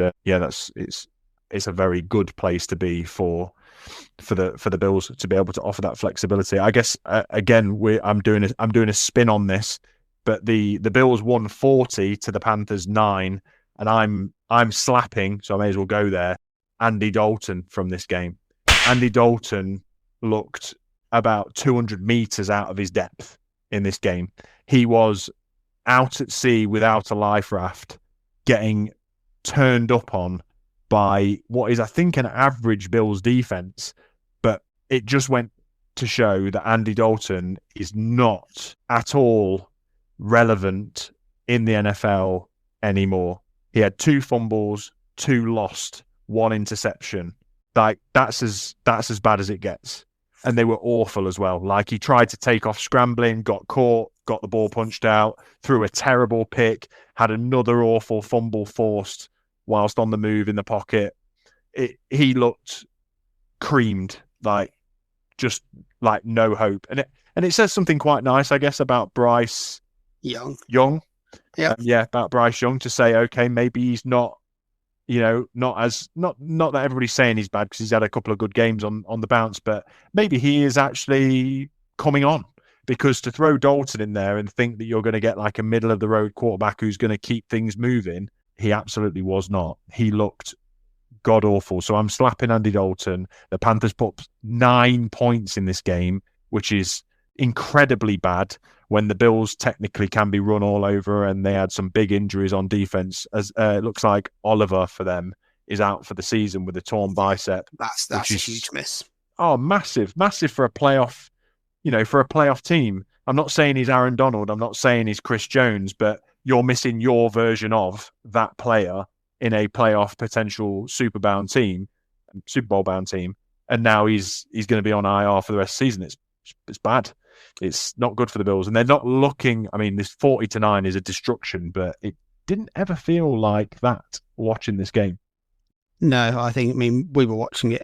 it's a very good place to be for the Bills to be able to offer that flexibility. I guess again, I'm doing a spin on this, but the Bills won 40 to the Panthers 9, and I'm slapping, so I may as well go there, Andy Dalton from this game. Andy Dalton looked about 200 meters out of his depth in this game. He was out at sea without a life raft, getting turned up on by what is, I think, an average Bills defense. But it just went to show that Andy Dalton is not at all relevant in the NFL anymore. He had 2 fumbles, 2 lost, 1 interception. Like that's as bad as it gets. And they were awful as well. Like he tried to take off scrambling, got caught, got the ball punched out, threw a terrible pick, had another awful fumble forced whilst on the move in the pocket. He looked creamed, like just like no hope. And it says something quite nice, I guess, about Bryce Young. Yeah, about Bryce Young, to say, okay, maybe he's not, not that everybody's saying he's bad because he's had a couple of good games on the bounce, but maybe he is actually coming on, because to throw Dalton in there and think that you're going to get like a middle of the road quarterback who's going to keep things moving, he absolutely was not. He looked god awful. So I'm slapping Andy Dalton. The Panthers put 9 points in this game, which is incredibly bad when the Bills technically can be run all over, and they had some big injuries on defense. As it looks like Oliver for them is out for the season with a torn bicep. That's a huge miss. Oh, massive for a playoff, for a playoff team. I'm not saying he's Aaron Donald. I'm not saying he's Chris Jones, but you're missing your version of that player in a playoff potential Super Bowl bound team. And now he's going to be on IR for the rest of the season. It's bad. It's not good for the Bills. And they're not looking, this 40-9 is a destruction, but it didn't ever feel like that watching this game. No, we were watching it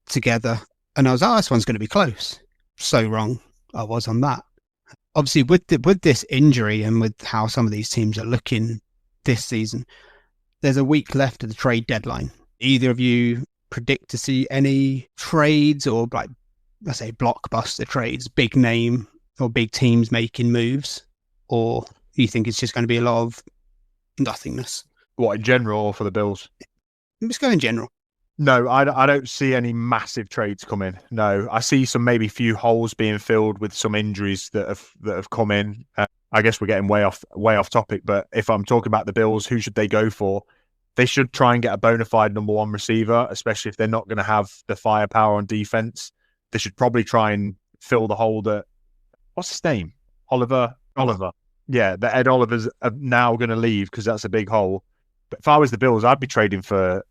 together and I was like, this one's going to be close. So wrong I was on that. Obviously, with this injury and with how some of these teams are looking this season, there's a week left of the trade deadline. Either of you predict to see any trades or, like, let's say, blockbuster trades, big name or big teams making moves? Or do you think it's just going to be a lot of nothingness? What, in general or for the Bills? Let's go in general. No, I don't see any massive trades coming. No, I see some maybe few holes being filled with some injuries that have come in. I guess we're getting way off topic, but if I'm talking about the Bills, who should they go for? They should try and get a bona fide number 1 receiver, especially if they're not going to have the firepower on defense. They should probably try and fill the hole that, what's his name? Oliver. Yeah, that Ed Oliver's now going to leave because that's a big hole. But if I was the Bills, I'd be trading for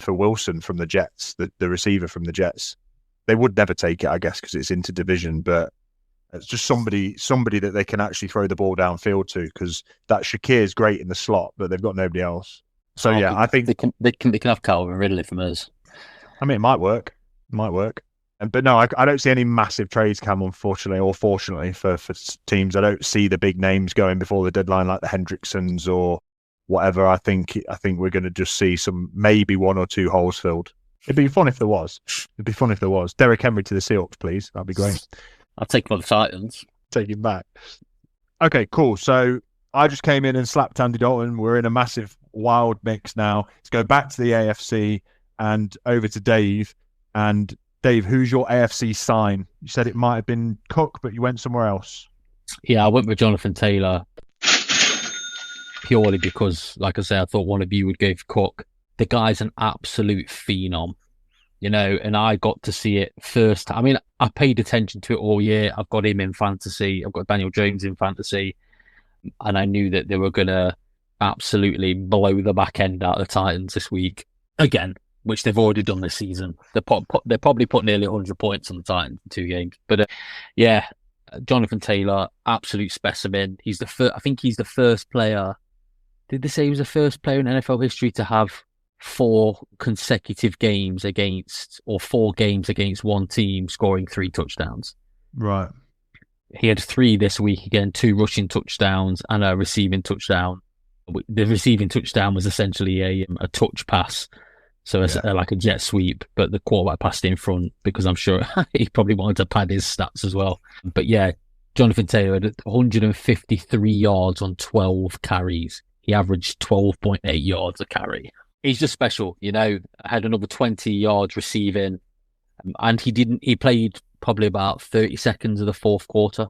Wilson from the Jets, the receiver from the Jets. They would never take it, I guess, because it's interdivision, but it's just somebody that they can actually throw the ball downfield to, because that Shakir's great in the slot, but they've got nobody else. So I think they can have Calvin Ridley from us. It might work. But no, I don't see any massive trades, Cam, unfortunately, or fortunately for teams. I don't see the big names going before the deadline like the Hendricksons or whatever. I think we're going to just see maybe one or two holes filled. It'd be fun if there was. Derrick Henry to the Seahawks, please. That'd be great. I'll take him on the Titans. Take him back. Okay, cool. So I just came in and slapped Andy Dalton. We're in a massive wild mix now. Let's go back to the AFC and over to Dave. And Dave, who's your AFC sign? You said it might have been Cook, but you went somewhere else. Yeah, I went with Jonathan Taylor purely because, like I say, I thought one of you would go for Cook. The guy's an absolute phenom, and I got to see it first. I mean, I paid attention to it all year. I've got him in fantasy. I've got Daniel Jones in fantasy. And I knew that they were going to absolutely blow the back end out of the Titans this week again, which they've already done this season. They're probably put nearly 100 points on the Titans in 2 games. But yeah, Jonathan Taylor, absolute specimen. I think he's the first player. Did they say he was the first player in NFL history to have 4 consecutive games against one team scoring 3 touchdowns? Right. He had 3 this week again, 2 rushing touchdowns and a receiving touchdown. The receiving touchdown was essentially a touch pass. So it's like a jet sweep, but the quarterback passed in front because I'm sure he probably wanted to pad his stats as well. But yeah, Jonathan Taylor had 153 yards on 12 carries. He averaged 12.8 yards a carry. He's just special, had another 20 yards receiving. And he played probably about 30 seconds of the fourth quarter.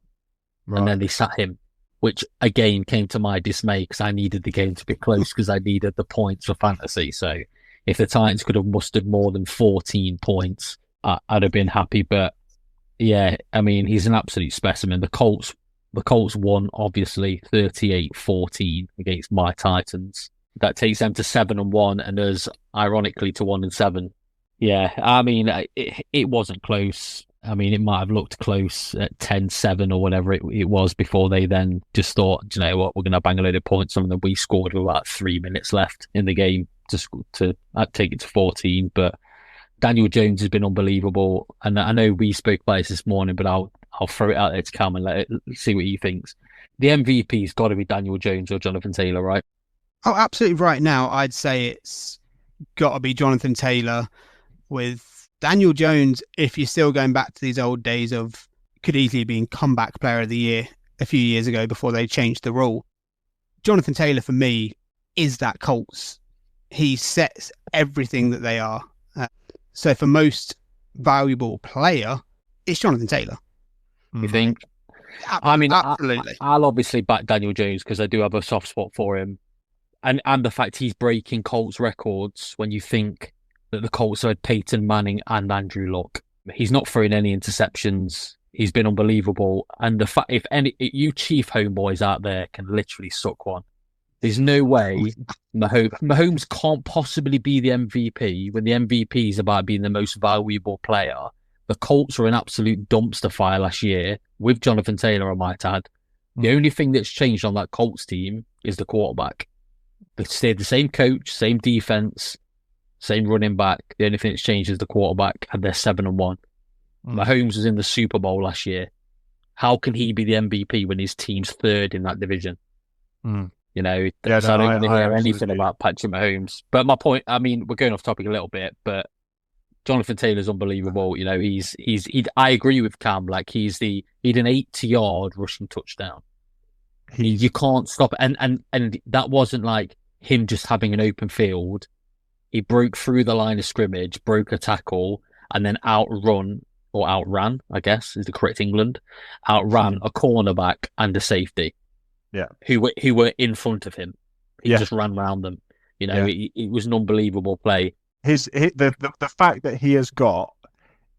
Right. And then they sat him, which again came to my dismay because I needed the game to be close because I needed the points for fantasy. So if the Titans could have mustered more than 14 points, I'd have been happy. But yeah, I mean, he's an absolute specimen. The Colts won, obviously, 38-14 against my Titans. That takes them to 7-1 and us, ironically, to 1-7. Yeah, I mean, it wasn't close. I mean, it might have looked close at 10-7 or whatever it was before they then just thought, you know what, we're going to bang a load of points on them. We scored with about 3 minutes left in the game to take it to 14. But Daniel Jones has been unbelievable. And I know we spoke about this morning, but I'll throw it out there to Cam and see what he thinks. The MVP's got to be Daniel Jones or Jonathan Taylor, right? Oh, absolutely. Right now, I'd say it's got to be Jonathan Taylor, with Daniel Jones, if you're still going back to these old days of, could easily been comeback player of the year a few years ago before they changed the rule. Jonathan Taylor, for me, is that Colts. He sets everything that they are. So for most valuable player, it's Jonathan Taylor. You think? I mean, absolutely. I'll obviously back Daniel Jones because I do have a soft spot for him. And the fact he's breaking Colts records when you think that the Colts had Peyton Manning and Andrew Luck. He's not throwing any interceptions. He's been unbelievable. And the fact, if you Chief homeboys out there can literally suck one. There's no way Mahomes can't possibly be the MVP when the MVP is about being the most valuable player. The Colts were an absolute dumpster fire last year with Jonathan Taylor, I might add. The only thing that's changed on that Colts team is the quarterback. They stayed the same coach, same defense, same running back. The only thing that's changed is the quarterback, and they're 7-1. Mahomes was in the Super Bowl last year. How can he be the MVP when his team's third in that division? You know, so I don't want to hear anything about Patrick Mahomes. But my point, I mean, we're going off topic a little bit, but Jonathan Taylor's unbelievable. You know, I agree with Cam. Like he'd an 80-yard rushing touchdown. You can't stop it. And that wasn't like him just having an open field. He broke through the line of scrimmage, broke a tackle, and then outran, I guess is the correct England, outran a cornerback and a safety. Yeah. Who were in front of him. He just ran around them. You know, it was an unbelievable play. The fact that he has got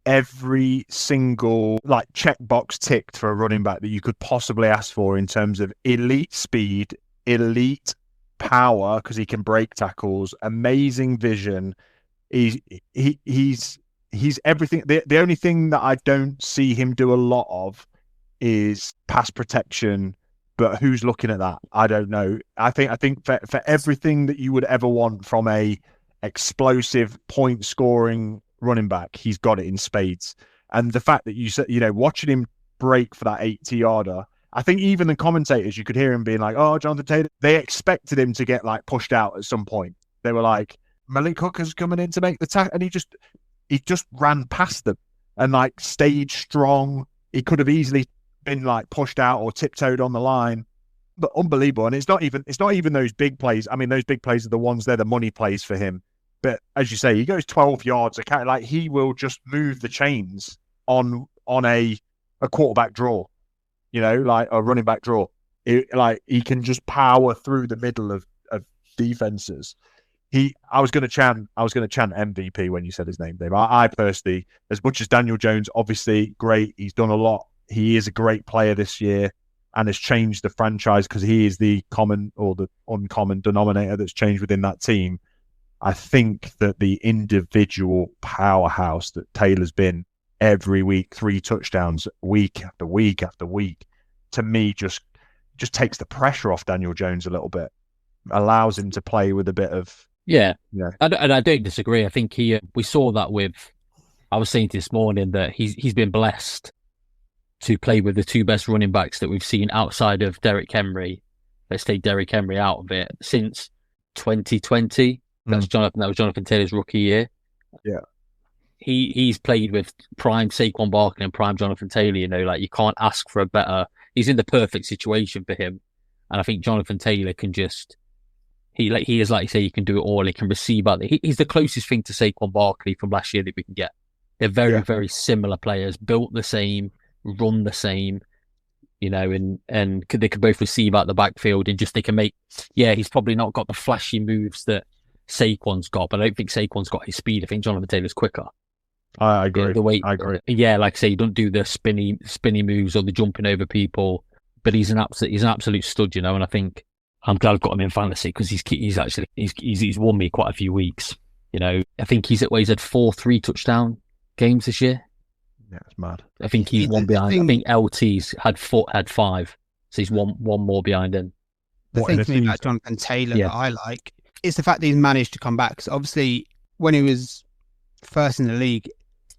every single checkbox ticked for a running back that you could possibly ask for in terms of elite speed, elite power because he can break tackles, amazing vision. He's everything. The only thing that I don't see him do a lot of is pass protection. But who's looking at that? I don't know. I think for everything that you would ever want from a explosive point scoring running back, he's got it in spades. And the fact that you said, watching him break for that 80-yarder, I think even the commentators, you could hear him being like, "Oh, Jonathan Taylor," they expected him to get like pushed out at some point. They were like, "Malik Hooker's coming in to make the tackle," and he just ran past them and like stayed strong. He could have easily been like pushed out or tiptoed on the line, but unbelievable. And it's not even those big plays. I mean, those big plays are the ones, they're the money plays for him. But as you say, he goes 12 yards. Like he will just move the chains on a quarterback draw, like a running back draw. He can just power through the middle of defenses. I was going to chant MVP when you said his name, Dave. I personally, as much as Daniel Jones, obviously great, he's done a lot. He is a great player this year and has changed the franchise because he is the common or the uncommon denominator that's changed within that team. I think that the individual powerhouse that Taylor's been every week, 3 touchdowns, week after week after week, to me just takes the pressure off Daniel Jones a little bit, allows him to play with a bit of... Yeah. And I don't disagree. I think we saw that I was saying this morning that he's been blessed to play with the 2 best running backs that we've seen outside of Derrick Henry. Let's take Derrick Henry out of it since 2020. That was Jonathan Taylor's rookie year. Yeah. He's played with prime Saquon Barkley and prime Jonathan Taylor. Like you can't ask for a better. He's in the perfect situation for him, and I think Jonathan Taylor can just. He is, like you say, he can do it all. He can receive out. He's the closest thing to Saquon Barkley from last year that we can get. They're very, very similar players, built the same, run the same, and they can both receive out the backfield and just they can make. Yeah, he's probably not got the flashy moves that Saquon's got, but I don't think Saquon's got his speed. I think Jonathan Taylor's quicker. I agree. I agree. Yeah, like I say, you don't do the spinny moves or the jumping over people, but he's an absolute stud, and I think I'm glad I've got him in fantasy because he's won me quite a few weeks. I think he's had 4 3-touchdown games this year. Yeah, it's mad. I think he's one behind. I think LT's had 5, so he's one more behind him. The thing to me about Jonathan Taylor that I like is the fact that he's managed to come back. Because obviously, when he was first in the league,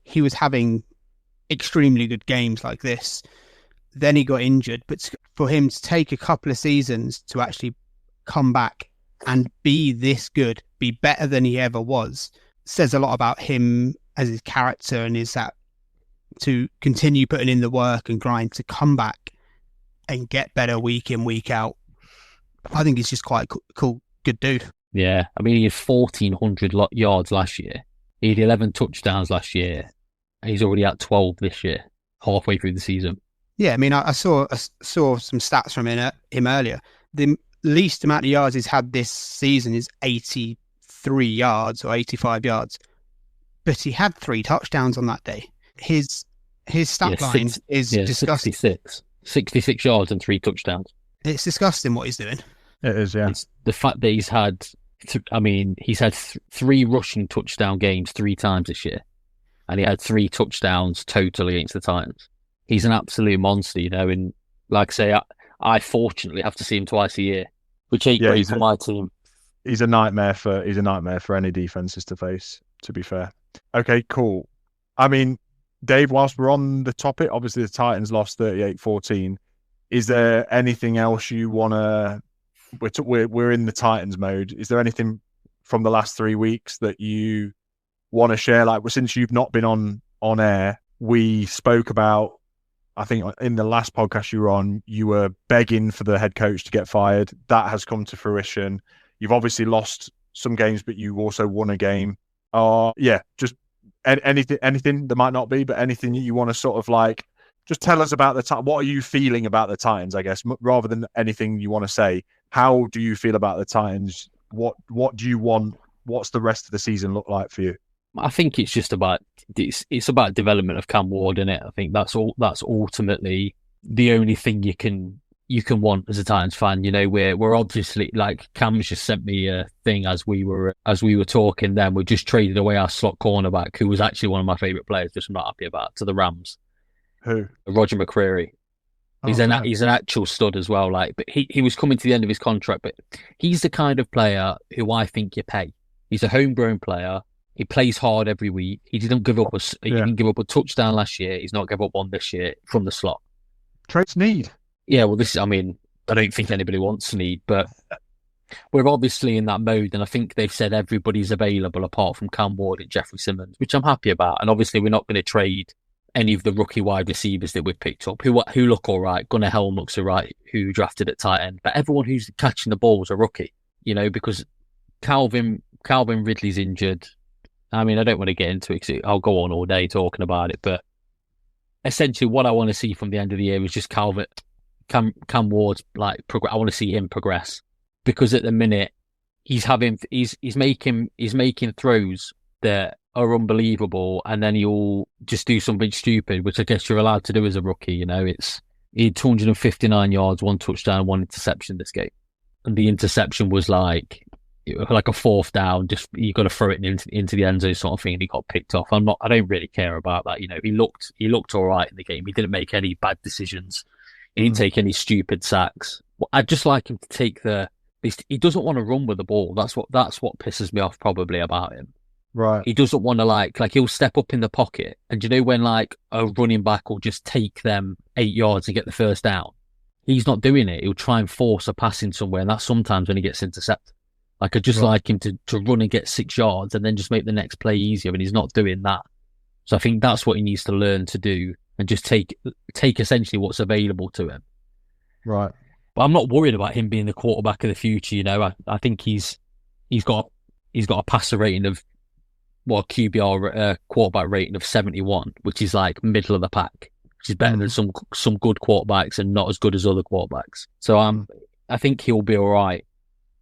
he was having extremely good games like this. Then he got injured, but for him to take a couple of seasons to actually come back and be this good, be better than he ever was, says a lot about him as his character and is that to continue putting in the work and grind to come back and get better week in, week out. I think he's just quite cool, good dude. Yeah, I mean, he had 1,400 yards last year. He had 11 touchdowns last year. And he's already at 12 this year, halfway through the season. Yeah, I mean, I saw some stats from him earlier. The least amount of yards he's had this season is 83 yards or 85 yards. But he had 3 touchdowns on that day. His stat line is disgusting. 66 yards and 3 touchdowns. It's disgusting what he's doing. It is, yeah. It's the fact that he's had 3 rushing touchdown games 3 times this year. And he had 3 touchdowns total against the Titans. He's an absolute monster, and like I say, I fortunately have to see him twice a year, which ain't great for my team. He's a nightmare for any defenses to face, to be fair. Okay, cool. I mean, Dave, whilst we're on the topic, obviously the Titans lost 38-14. Is there anything else you want to... We're in the Titans mode. Is there anything from the last 3 weeks that you want to share? Like, since you've not been on air, we spoke about, I think in the last podcast you were on, you were begging for the head coach to get fired. That has come to fruition. You've obviously lost some games, but you also won a game. Just anything that might not be, but anything you want to sort of like, just tell us about the time. What are you feeling about the Titans, I guess, rather than anything you want to say? How do you feel about the Titans? What do you want? What's the rest of the season look like for you? I think it's just about it's about development of Cam Ward, isn't it? I think that's ultimately the only thing you can want as a Titans fan. We're obviously, like, Cam's just sent me a thing as we were talking. Then we just traded away our slot cornerback, who was actually one of my favourite players, just I'm not happy about, to the Rams. Who? Roger McCreary. He's an actual stud as well. Like, but he was coming to the end of his contract, but he's the kind of player who I think you pay. He's a homegrown player. He plays hard every week. He didn't give up he didn't give up a touchdown last year. He's not give up one this year from the slot. Traits need. Yeah, well, I don't think anybody wants Snead, but we're obviously in that mode, and I think they've said everybody's available apart from Cam Ward and Jeffrey Simmons, which I'm happy about. And obviously, we're not going to trade any of the rookie wide receivers that we've picked up, who look all right. Gunnar Helm looks all right, who drafted at tight end, but everyone who's catching the ball is a rookie, because Calvin Ridley's injured. I mean, I don't want to get into it because I'll go on all day talking about it, but essentially what I want to see from the end of the year is just Cam Ward's I want to see him progress, because at the minute he's making throws that are unbelievable, and then he'll just do something stupid, which I guess you're allowed to do as a rookie. He had 259 yards, 1 touchdown, 1 interception this game, and the interception was like a fourth down, just you got to throw it into the end zone sort of thing, and he got picked off. I don't really care about that. He looked all right in the game. He didn't make any bad decisions. He didn't take any stupid sacks. I'd just like him to take he doesn't want to run with the ball. That's what pisses me off probably about him. Right. He doesn't want to he'll step up in the pocket, and when a running back will just take them 8 yards and get the first down, he's not doing it. He'll try and force a pass in somewhere, and that's sometimes when he gets intercepted. I'd just like him to run and get 6 yards and then just make the next play easier, and he's not doing that. So I think that's what he needs to learn to do, and just take essentially what's available to him. Right. But I'm not worried about him being the quarterback of the future. I think he's got a passer rating of QBR quarterback rating of 71, which is like middle of the pack, which is better than some good quarterbacks and not as good as other quarterbacks. So I think he'll be all right.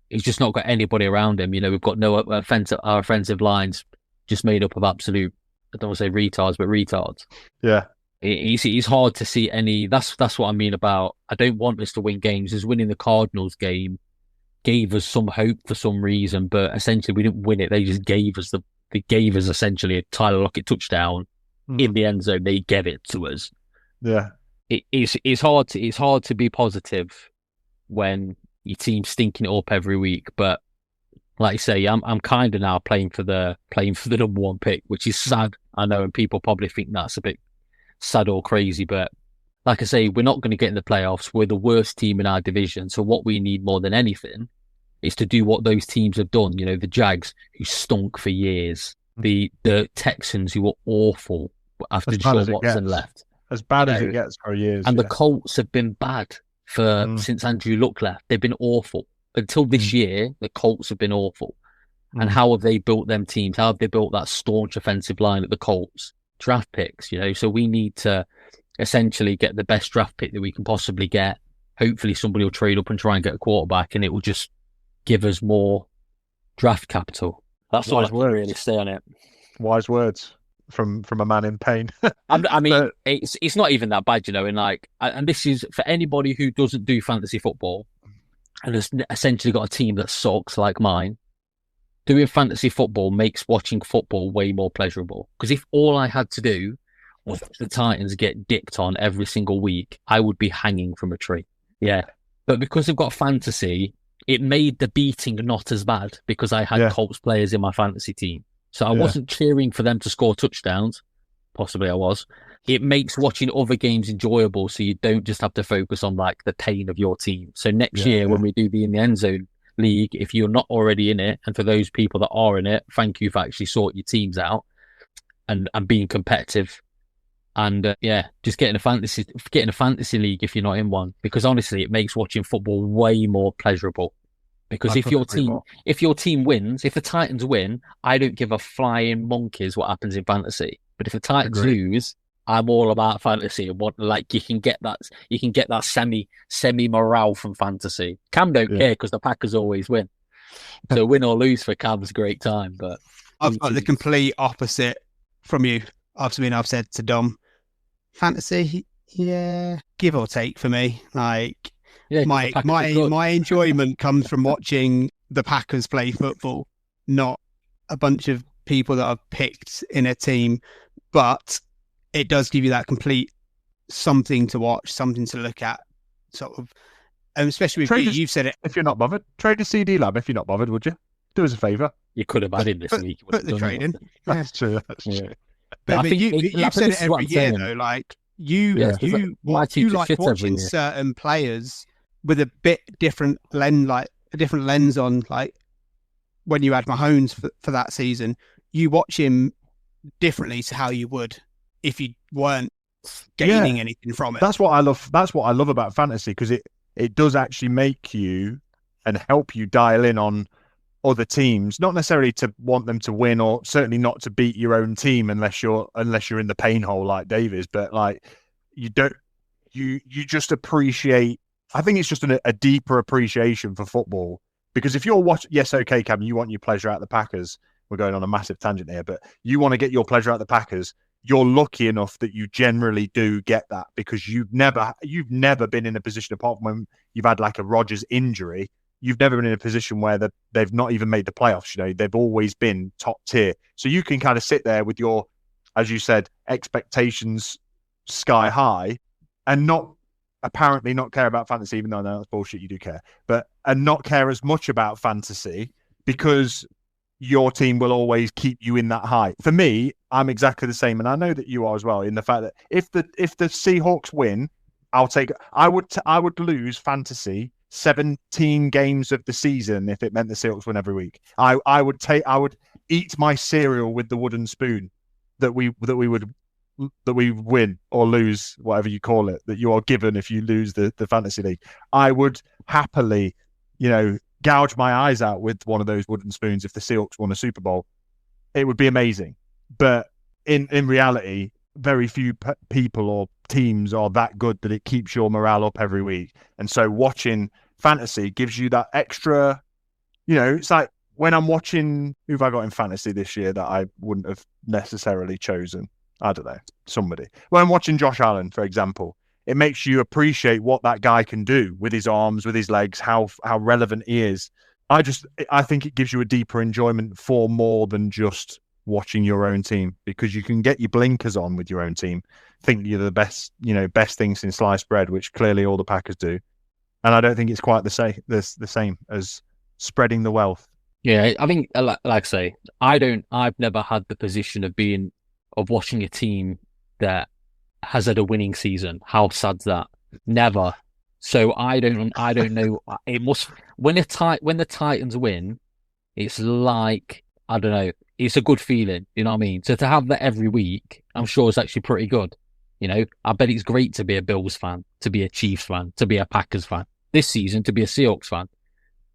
He's just not got anybody around him. We've got no our offensive lines just made up of absolute, I don't want to say retards, but retards. Yeah. It's hard to see any. That's what I mean about, I don't want us to win games. As winning the Cardinals game gave us some hope for some reason, but essentially we didn't win it. They just gave us essentially a Tyler Lockett touchdown in the end zone. They gave it to us. Yeah. It's hard to be positive when your team's stinking it up every week. But like I say, I'm kind of now playing for the number one pick, which is sad. I know, and people probably think that's a bit sad or crazy, but like I say, we're not going to get in the playoffs. We're the worst team in our division. So what we need more than anything is to do what those teams have done. The Jags, who stunk for years, the Texans, who were awful after John Watson left. As bad as it gets for years. And the Colts have been bad since Andrew Luck left. They've been awful. Until this year, the Colts have been awful. And how have they built them teams? How have they built that staunch offensive line at the Colts? Draft picks, so we need to essentially get the best draft pick that we can possibly get. Hopefully somebody will trade up and try and get a quarterback, and it will just give us more draft capital. That's all I can really say on it. Wise words from a man in pain. I mean, it's not even that bad, and this is for anybody who doesn't do fantasy football and has essentially got a team that sucks like mine. Doing fantasy football makes watching football way more pleasurable. Because if all I had to do was the Titans get dicked on every single week, I would be hanging from a tree. Yeah. But because I've got fantasy, it made the beating not as bad because I had Colts players in my fantasy team. So I wasn't cheering for them to score touchdowns. Possibly I was. It makes watching other games enjoyable, so you don't just have to focus on the pain of your team. So next year when we do the In the End Zone league, if you're not already in it, and for those people that are in it, thank you for actually sorting your teams out and being competitive, and just getting a fantasy league if you're not in one, because honestly it makes watching football way more pleasurable. Because if your team wins, if the Titans win, I don't give a flying monkeys what happens in fantasy. But if the Titans lose, I'm all about fantasy and you can get that semi morale from fantasy. Cam don't care because the Packers always win. So win or lose for Cam's a great time. But I've got the complete opposite from you. I've said to Dom, fantasy, give or take for me. My enjoyment comes from watching the Packers play football, not a bunch of people that I've picked in a team, but it does give you that complete something to watch, something to look at, sort of. And especially with you've said it. If you're not bothered, trade a CD Lamb. If you're not bothered, would you? Do us a favour. you could have had him this week. Put the trade in. That's true. But I think you said it every year though. Like you like watching certain players with a bit different lens, like a different lens on. Like when you had Mahomes for that season, you watch him differently to how you would if you weren't gaining anything from it. That's what I love. That's what I love about fantasy, because it does actually make you and help you dial in on other teams, not necessarily to want them to win, or certainly not to beat your own team unless you're in the pain hole like Dave is, but like you just appreciate. I think it's just a deeper appreciation for football, because if you're watching, yes, okay, Cam, you want your pleasure out of the Packers. We're going on a massive tangent here, but you want to get your pleasure out of the Packers. You're lucky enough that you generally do get that, because you've never been in a position, apart from when you've had like a Rodgers injury, you've never been in a position where they've not even made the playoffs. You know, they've always been top tier. So you can kind of sit there with your, as you said, expectations sky high, and not care about fantasy, even though I know that's bullshit, you do care, and not care as much about fantasy, because your team will always keep you in that high. For me, I'm exactly the same, and I know that you are as well, in the fact that if the Seahawks win, I would lose fantasy 17 games of the season if it meant the Seahawks win every week. I would eat my cereal with the wooden spoon that we win or lose, whatever you call it, that you are given if you lose the fantasy league. I would happily, gouge my eyes out with one of those wooden spoons if the Seahawks won a Super Bowl. It would be amazing. But in reality, very few people or teams are that good that it keeps your morale up every week. And so watching fantasy gives you that extra, it's like when I'm watching, who have I got in fantasy this year that I wouldn't have necessarily chosen? I don't know, somebody. When I'm watching Josh Allen, for example, it makes you appreciate what that guy can do with his arms, with his legs, how relevant he is. I think it gives you a deeper enjoyment for more than just watching your own team, because you can get your blinkers on with your own team, think you're the best thing since sliced bread, which clearly all the Packers do. And I don't think it's quite the same as spreading the wealth. Yeah, I think, like I say, I've never had the position of watching a team that has had a winning season. How sad's that? Never. So I don't know. It must, when the Titans win, it's like, I don't know, it's a good feeling. You know what I mean? So to have that every week, I'm sure it's actually pretty good. I bet it's great to be a Bills fan, to be a Chiefs fan, to be a Packers fan. This season, to be a Seahawks fan.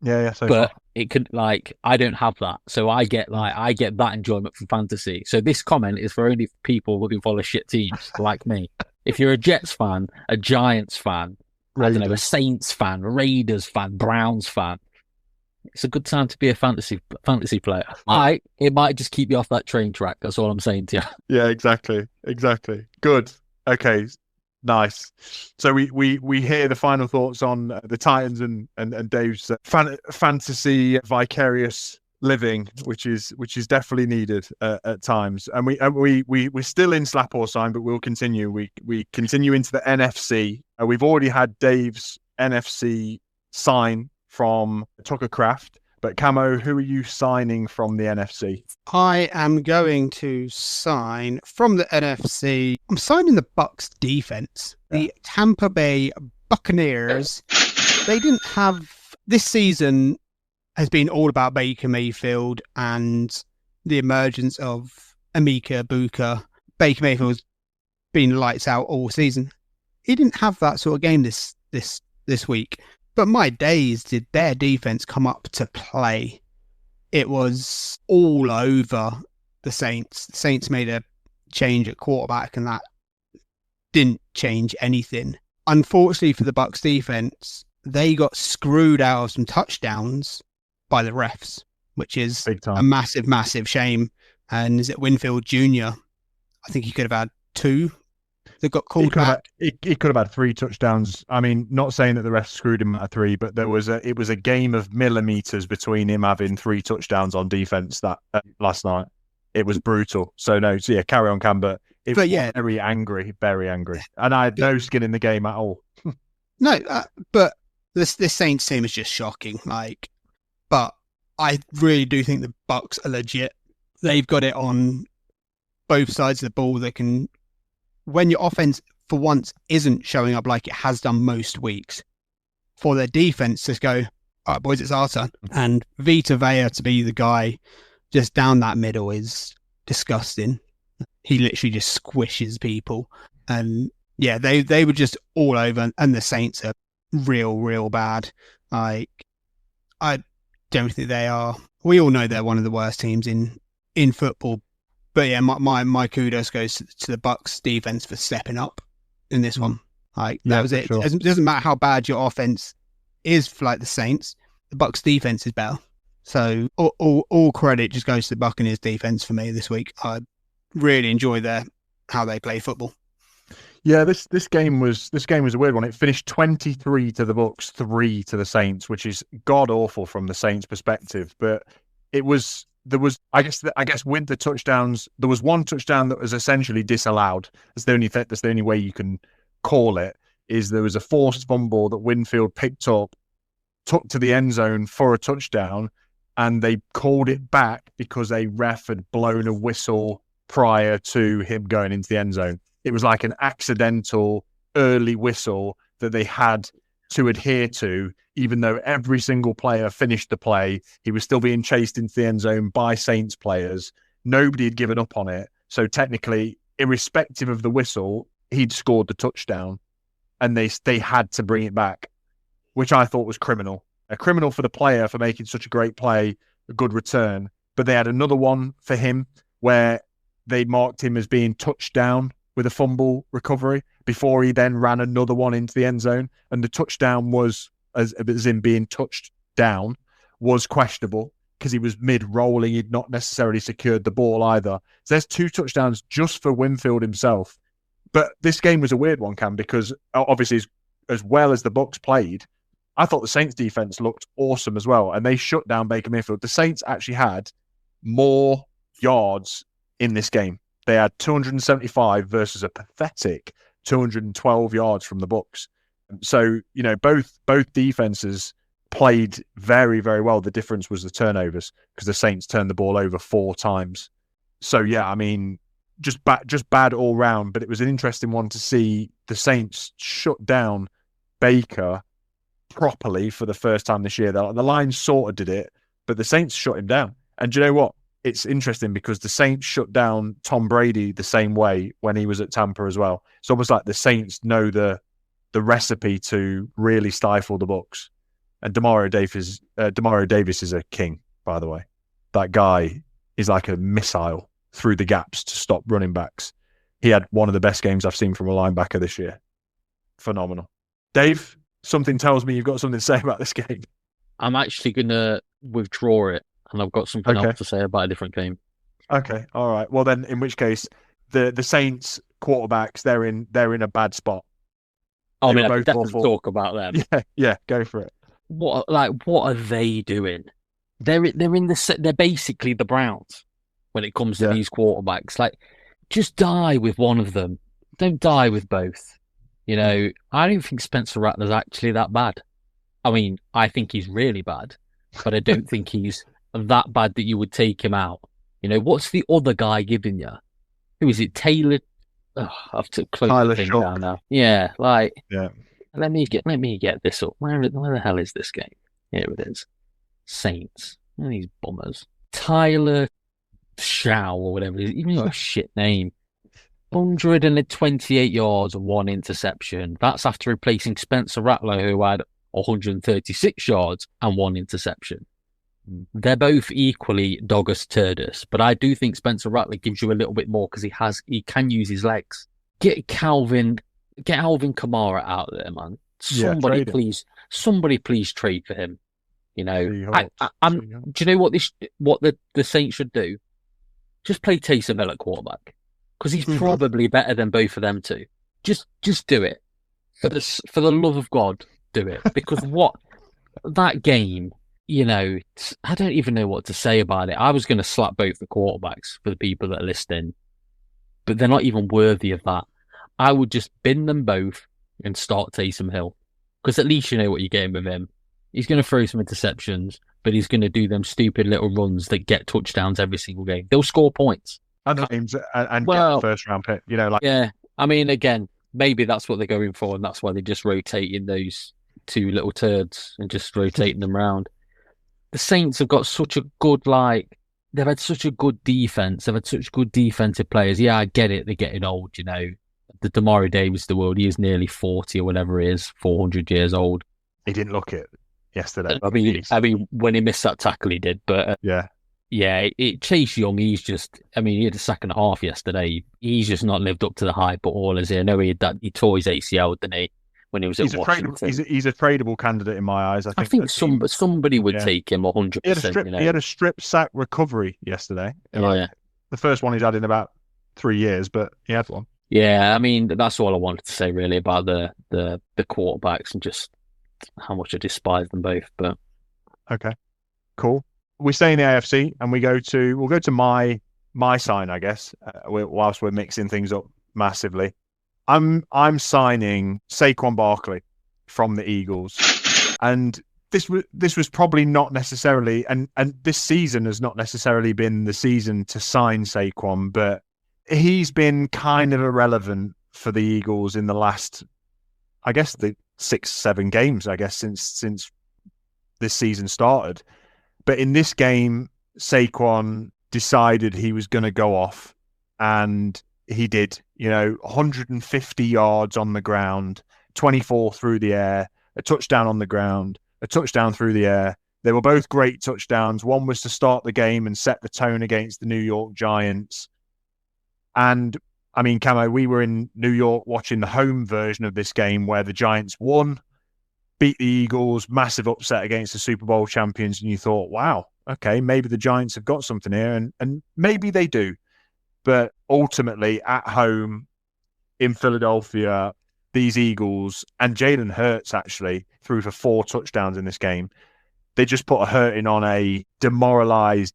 Yeah. But it could, I don't have that, so I get that enjoyment from fantasy. So this comment is for only people who follow shit teams like me. If you're a Jets fan, a Giants fan, I don't know, a Saints fan, Raiders fan, Browns fan, it's a good time to be a fantasy player. It might just keep you off that train track. That's all I'm saying to you. Yeah, exactly. Good. Okay. Nice. So we hear the final thoughts on the Titans and Dave's fantasy vicarious living, which is definitely needed at times. And we're still in slap or sign, but we'll continue. We continue into the NFC. We've already had Dave's NFC sign from Tucker Craft. But Camo, who are you signing from the NFC? I am going to sign from the NFC. I'm signing the Bucs defense. Yeah. The Tampa Bay Buccaneers. They didn't have, this season has been all about Baker Mayfield and the emergence of Emeka Buka. Baker Mayfield's been lights out all season. He didn't have that sort of game this week. But my days, did their defense come up to play? It was all over the Saints. The Saints made a change at quarterback, and that didn't change anything. Unfortunately for the Bucs defense, they got screwed out of some touchdowns by the refs, which is a massive, massive shame. And is it Winfield Jr.? I think he could have had 2. That got called back. He could have had 3 touchdowns. I mean, not saying that the refs screwed him at 3, but it was a game of millimeters between him having 3 touchdowns on defense that last night. It was brutal. So yeah, carry on, Cam. But yeah, very angry, and I had no skin in the game at all. No, but this Saints team is just shocking. But I really do think the Bucks are legit. They've got it on both sides of the ball. They can, when your offense for once isn't showing up like it has done most weeks, for their defense to go, all right, boys, it's our turn. And Vita Vea to be the guy just down that middle is disgusting. He literally just squishes people. And yeah, they were just all over. And the Saints are real bad. Like, I don't think they are. We all know they're one of the worst teams in football. But yeah, my kudos goes to the Bucks defense for stepping up in this one. Like, that was it. Sure. It doesn't matter how bad your offense is for like the Saints. The Bucks defense is better. So all credit just goes to the Buccaneers defense for me this week. I really enjoy how they play football. Yeah, this game was a weird one. It finished 23 to the Bucks, 3 to the Saints, which is god awful from the Saints' perspective. But there was I guess with the touchdowns, there was one touchdown that was essentially disallowed. That's the only way you can call it. Is there was a forced fumble that Winfield picked up, took to the end zone for a touchdown, and they called it back because a ref had blown a whistle prior to him going into the end zone. It was like an accidental early whistle that they had to adhere to, even though every single player finished the play. He was still being chased into the end zone by Saints players. Nobody had given up on it. So technically, irrespective of the whistle, he'd scored the touchdown, and they had to bring it back, which I thought was criminal. A criminal for the player for making such a great play, a good return. But they had another one for him where they marked him as being touched down with a fumble recovery before he then ran another one into the end zone. And the touchdown was, as in being touched down, was questionable because he was mid-rolling. He'd not necessarily secured the ball either. So there's 2 touchdowns just for Winfield himself. But this game was a weird one, Cam, because obviously as well as the Bucs played, I thought the Saints defense looked awesome as well. And they shut down Baker Mayfield. The Saints actually had more yards in this game. They had 275 versus a pathetic 212 yards from the Bucs. So, both defenses played very, very well. The difference was the turnovers because the Saints turned the ball over 4 times. So, yeah, I mean, just bad all round. But it was an interesting one to see the Saints shut down Baker properly for the first time this year. The Lions sort of did it, but the Saints shut him down. And do you know what? It's interesting because the Saints shut down Tom Brady the same way when he was at Tampa as well. It's almost like the Saints know the recipe to really stifle the Bucs. And Demario Davis is a king, by the way. That guy is like a missile through the gaps to stop running backs. He had one of the best games I've seen from a linebacker this year. Phenomenal. Dave, something tells me you've got something to say about this game. I'm actually going to withdraw it, and I've got something else to say about a different game. Okay, all right. Well, then, in which case, the Saints quarterbacks, they're in a bad spot. I mean, I can definitely talk about them. Yeah, go for it. What are they doing? They're basically the Browns when it comes to these quarterbacks. Like, just die with one of them. Don't die with both. I don't think Spencer Rattler's actually that bad. I mean, I think he's really bad, but I don't think he's that bad that you would take him out. What's the other guy giving you? Who is it? Taylor? Oh, I've to close the thing down now. Yeah, yeah. Let me get this up. Where the hell is this game? Here it is. Saints. These bummers. Tyler Shaw or whatever it is. Even got a shit name. 128 yards and 1 interception. That's after replacing Spencer Rattler, who had 136 yards and 1 interception. They're both equally doggus turdus, but I do think Spencer Rattler gives you a little bit more because he can use his legs. Get Alvin Kamara out there, man. Somebody please trade for him. Do you know what the Saints should do? Just play Taysom Hill at quarterback because he's probably better than both of them two. Just do it for the love of God, do it because that game. I don't even know what to say about it. I was going to slap both the quarterbacks for the people that are listening, but they're not even worthy of that. I would just bin them both and start Taysom Hill because at least you know what you're getting with him. He's going to throw some interceptions. but he's going to do them stupid little runs that get touchdowns every single game. They'll score points. And get the first round pick, Yeah, I mean, again, maybe that's what they're going for, and that's why they're just rotating those two little turds and just rotating them around. The Saints have got such a good, they've had such a good defense. They've had such good defensive players. Yeah, I get it. They're getting old, The Damari Davis of the world, he is nearly 40 or whatever he is, 400 years old. He didn't look it yesterday. I mean, when he missed that tackle, he did. But Chase Young, he had a second half yesterday. He's just not lived up to the hype at all, has he? I know he tore his ACL, didn't he? When he was at Washington. He's a tradable candidate in my eyes. I think somebody would take him 100%. He had a strip sack recovery yesterday. The first one he's had in about 3 years, but he had one. Yeah, I mean, that's all I wanted to say really about the quarterbacks and just how much I despise them both. But okay, cool. We stay in the AFC and we'll go to my sign, I guess. Whilst we're mixing things up massively. I'm signing Saquon Barkley from the Eagles, and this was probably not necessarily, and this season has not necessarily been the season to sign Saquon, but he's been kind of irrelevant for the Eagles in the last, I guess, the 6-7 games, I guess, since this season started. But in this game, Saquon decided he was going to go off, and he did. 150 yards on the ground, 24 through the air, a touchdown on the ground, a touchdown through the air. They were both great touchdowns. One was to start the game and set the tone against the New York Giants. And, I mean, Camo, we were in New York watching the home version of this game where the Giants won, beat the Eagles, massive upset against the Super Bowl champions, and you thought, wow, okay, maybe the Giants have got something here, and maybe they do. But ultimately, at home in Philadelphia, these Eagles, and Jalen Hurts actually threw for 4 touchdowns in this game. They just put a hurting on a demoralized,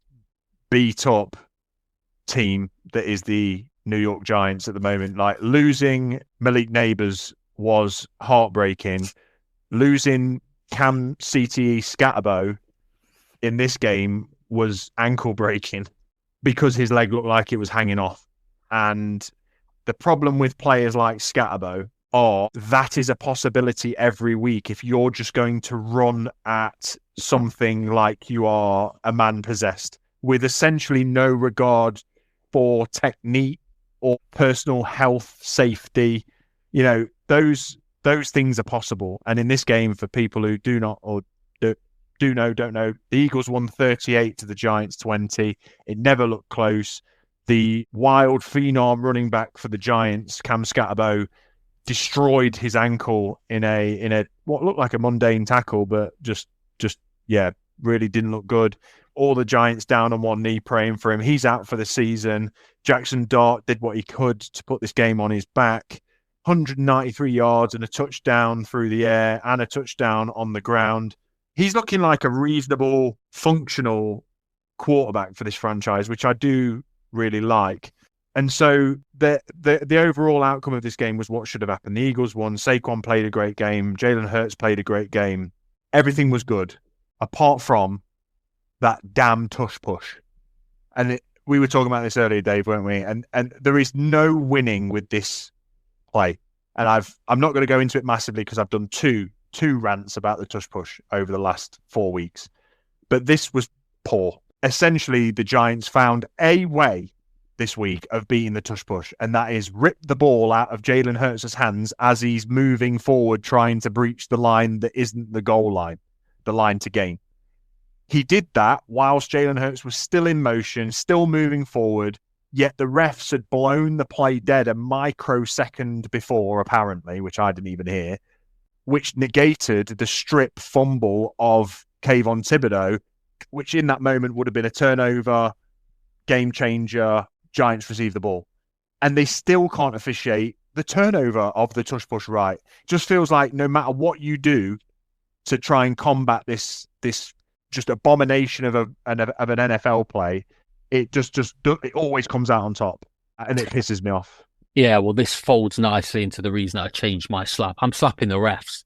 beat-up team that is the New York Giants at the moment. Like, losing Malik Neighbors was heartbreaking. Losing Cam CTE Scatterbo in this game was ankle-breaking, because his leg looked like it was hanging off. And the problem with players like Scatterbo that is a possibility every week if you're just going to run at something like you are a man possessed, with essentially no regard for technique or personal health, safety. Those things are possible. And in this game, for people who do not or don't know, the Eagles won 38 to the Giants 20. It never looked close. The wild phenom running back for the Giants, Cam Scatterbo, destroyed his ankle in a what looked like a mundane tackle, but just really didn't look good. All the Giants down on one knee praying for him. He's out for the season. Jackson Dart did what he could to put this game on his back. 193 yards and a touchdown through the air and a touchdown on the ground. He's looking like a reasonable, functional quarterback for this franchise, which I do really like. And so the overall outcome of this game was what should have happened. The Eagles won. Saquon played a great game. Jalen Hurts played a great game. Everything was good, apart from that damn tush push. And we were talking about this earlier, Dave, weren't we? And there is no winning with this play. And I'm not going to go into it massively because I've done two rants about the tush push over the last 4 weeks. But this was poor. Essentially, the Giants found a way this week of beating the tush push, and that is rip the ball out of Jalen Hurts' hands as he's moving forward, trying to breach the line that isn't the goal line, the line to gain. He did that whilst Jalen Hurts was still in motion, still moving forward, yet the refs had blown the play dead a microsecond before, apparently, which I didn't even hear, which negated the strip fumble of Kayvon Thibodeau, which in that moment would have been a turnover, game changer. Giants receive the ball. And they still can't officiate the turnover of the tush push right. It just feels like no matter what you do to try and combat this just abomination of an NFL play, it it always comes out on top, and it pisses me off. Yeah, well, this folds nicely into the reason I changed my slap. I'm slapping the refs,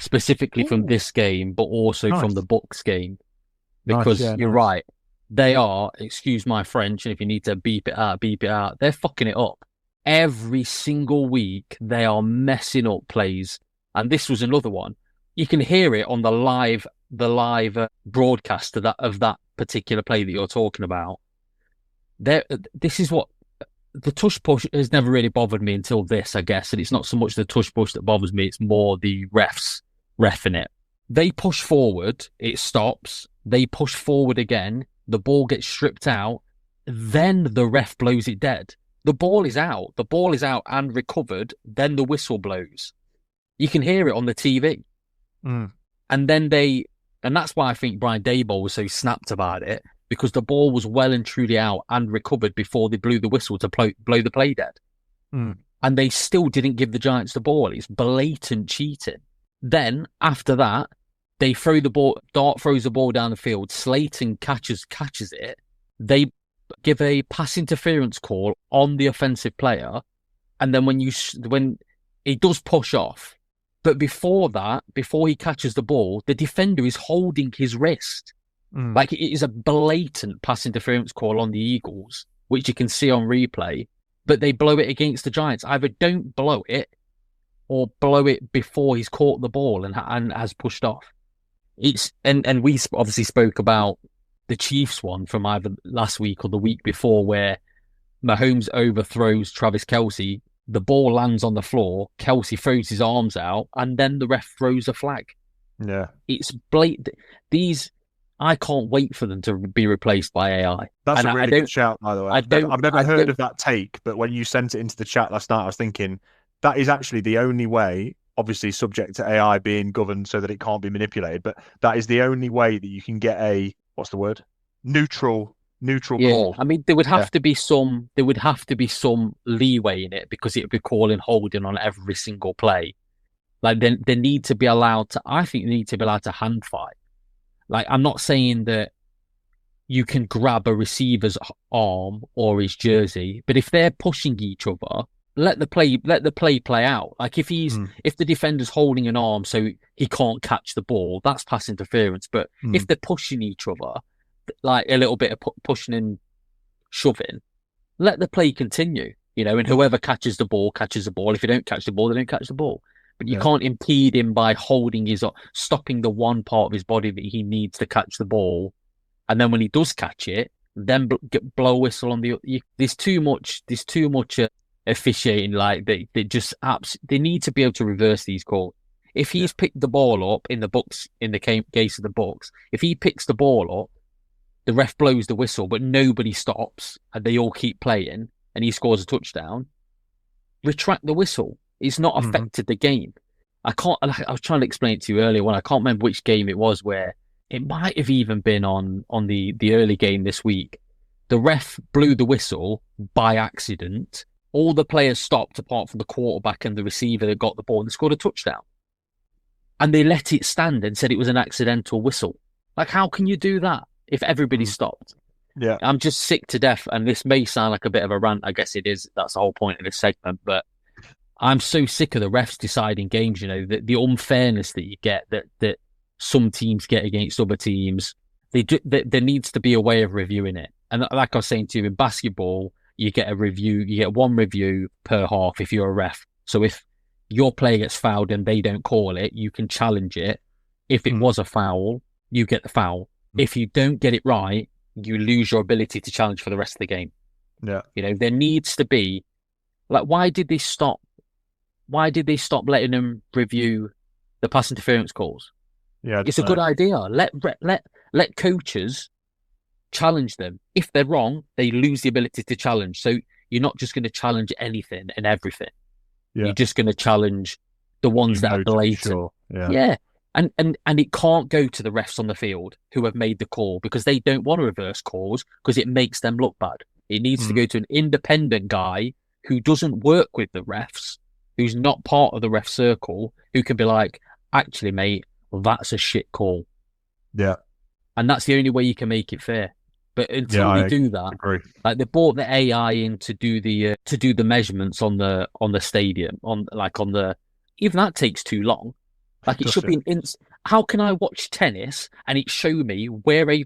specifically from this game, but also from the Bucs game. because Nice, yeah, you're nice. right. They are, excuse my French, and if you need to beep it out, beep it out. They're fucking it up. Every single week, they are messing up plays. And this was another one. You can hear it on the live broadcast of that particular play that you're talking about. This is what the tush push has never really bothered me until this, I guess. And it's not so much the tush push that bothers me; it's more the reffing it. They push forward, it stops. They push forward again. The ball gets stripped out. Then the ref blows it dead. The ball is out. The ball is out and recovered. Then the whistle blows. You can hear it on the TV. Mm. And then and that's why I think Brian Daboll was so snapped about it, because the ball was well and truly out and recovered before they blew the whistle to blow the play dead. Mm. And they still didn't give the Giants the ball. It's blatant cheating. Then, after that, they throw the ball, Dart throws the ball down the field, Slayton catches it. They give a pass interference call on the offensive player. And then when he does push off, but before that, before he catches the ball, the defender is holding his wrist. Mm. Like, it is a blatant pass interference call on the Eagles, which you can see on replay, but they blow it against the Giants. Either don't blow it or blow it before he's caught the ball and has pushed off. And we obviously spoke about the Chiefs one from either last week or the week before, where Mahomes overthrows Travis Kelce. The ball lands on the floor. Kelce throws his arms out, and then the ref throws a flag. Yeah, It's blatant. I can't wait for them to be replaced by AI. that's a really good shout, by the way. I've never heard of that take, but when you sent it into the chat last night, I was thinking that is actually the only way, obviously subject to AI being governed so that it can't be manipulated, but that is the only way that you can get a, what's the word? Neutral call. I mean, there would have to be some leeway in it, because it would be calling holding on every single play. Like, they need to be allowed to. I think they need to be allowed to hand fight. Like, I'm not saying that you can grab a receiver's arm or his jersey, but if they're pushing each other, let the play play out. Like, if the defender's holding an arm so he can't catch the ball, that's pass interference. But if they're pushing each other, like a little bit of pushing and shoving, let the play continue, and whoever catches the ball. If you don't catch the ball, they don't catch the ball. But you can't impede him by stopping the one part of his body that he needs to catch the ball. And then when he does catch it, then blow a whistle on there's too much officiating. Like, they need to be able to reverse these calls. If he's picked the ball up in the case of the Bucks, if he picks the ball up, the ref blows the whistle, but nobody stops, and they all keep playing, and he scores a touchdown, retract the whistle. It's not affected the game. I was trying to explain it to you earlier when I can't remember which game it was, where it might have even been on the early game this week. The ref blew the whistle by accident. All the players stopped apart from the quarterback and the receiver that got the ball, and they scored a touchdown. And they let it stand and said it was an accidental whistle. Like, how can you do that if everybody stopped? Yeah. I'm just sick to death, and this may sound like a bit of a rant. I guess it is. That's the whole point of this segment. But I'm so sick of the refs deciding games, the unfairness that you get, that some teams get against other teams. There needs to be a way of reviewing it. And like I was saying to you, in basketball, you get one review per half if you're a ref. So if your player gets fouled and they don't call it, you can challenge it. If it was a foul, you get the foul. If you don't get it right, you lose your ability to challenge for the rest of the game. Yeah. There needs to be, like, why did they stop letting them review the pass interference calls? Yeah, it's a good idea. Let coaches challenge them. If they're wrong, they lose the ability to challenge. So you're not just going to challenge anything and everything. Yeah. You're just going to challenge the ones that are blatant. Sure. Yeah. And it can't go to the refs on the field who have made the call, because they don't want to reverse calls because it makes them look bad. It needs to go to an independent guy who doesn't work with the refs, who's not part of the ref circle, who can be like, actually, mate, that's a shit call. Yeah. And that's the only way you can make it fair. But until they do that, agree. Like, they brought the AI in to do the measurements on the stadium, even that takes too long. Like, it should be How can I watch tennis and it show me where a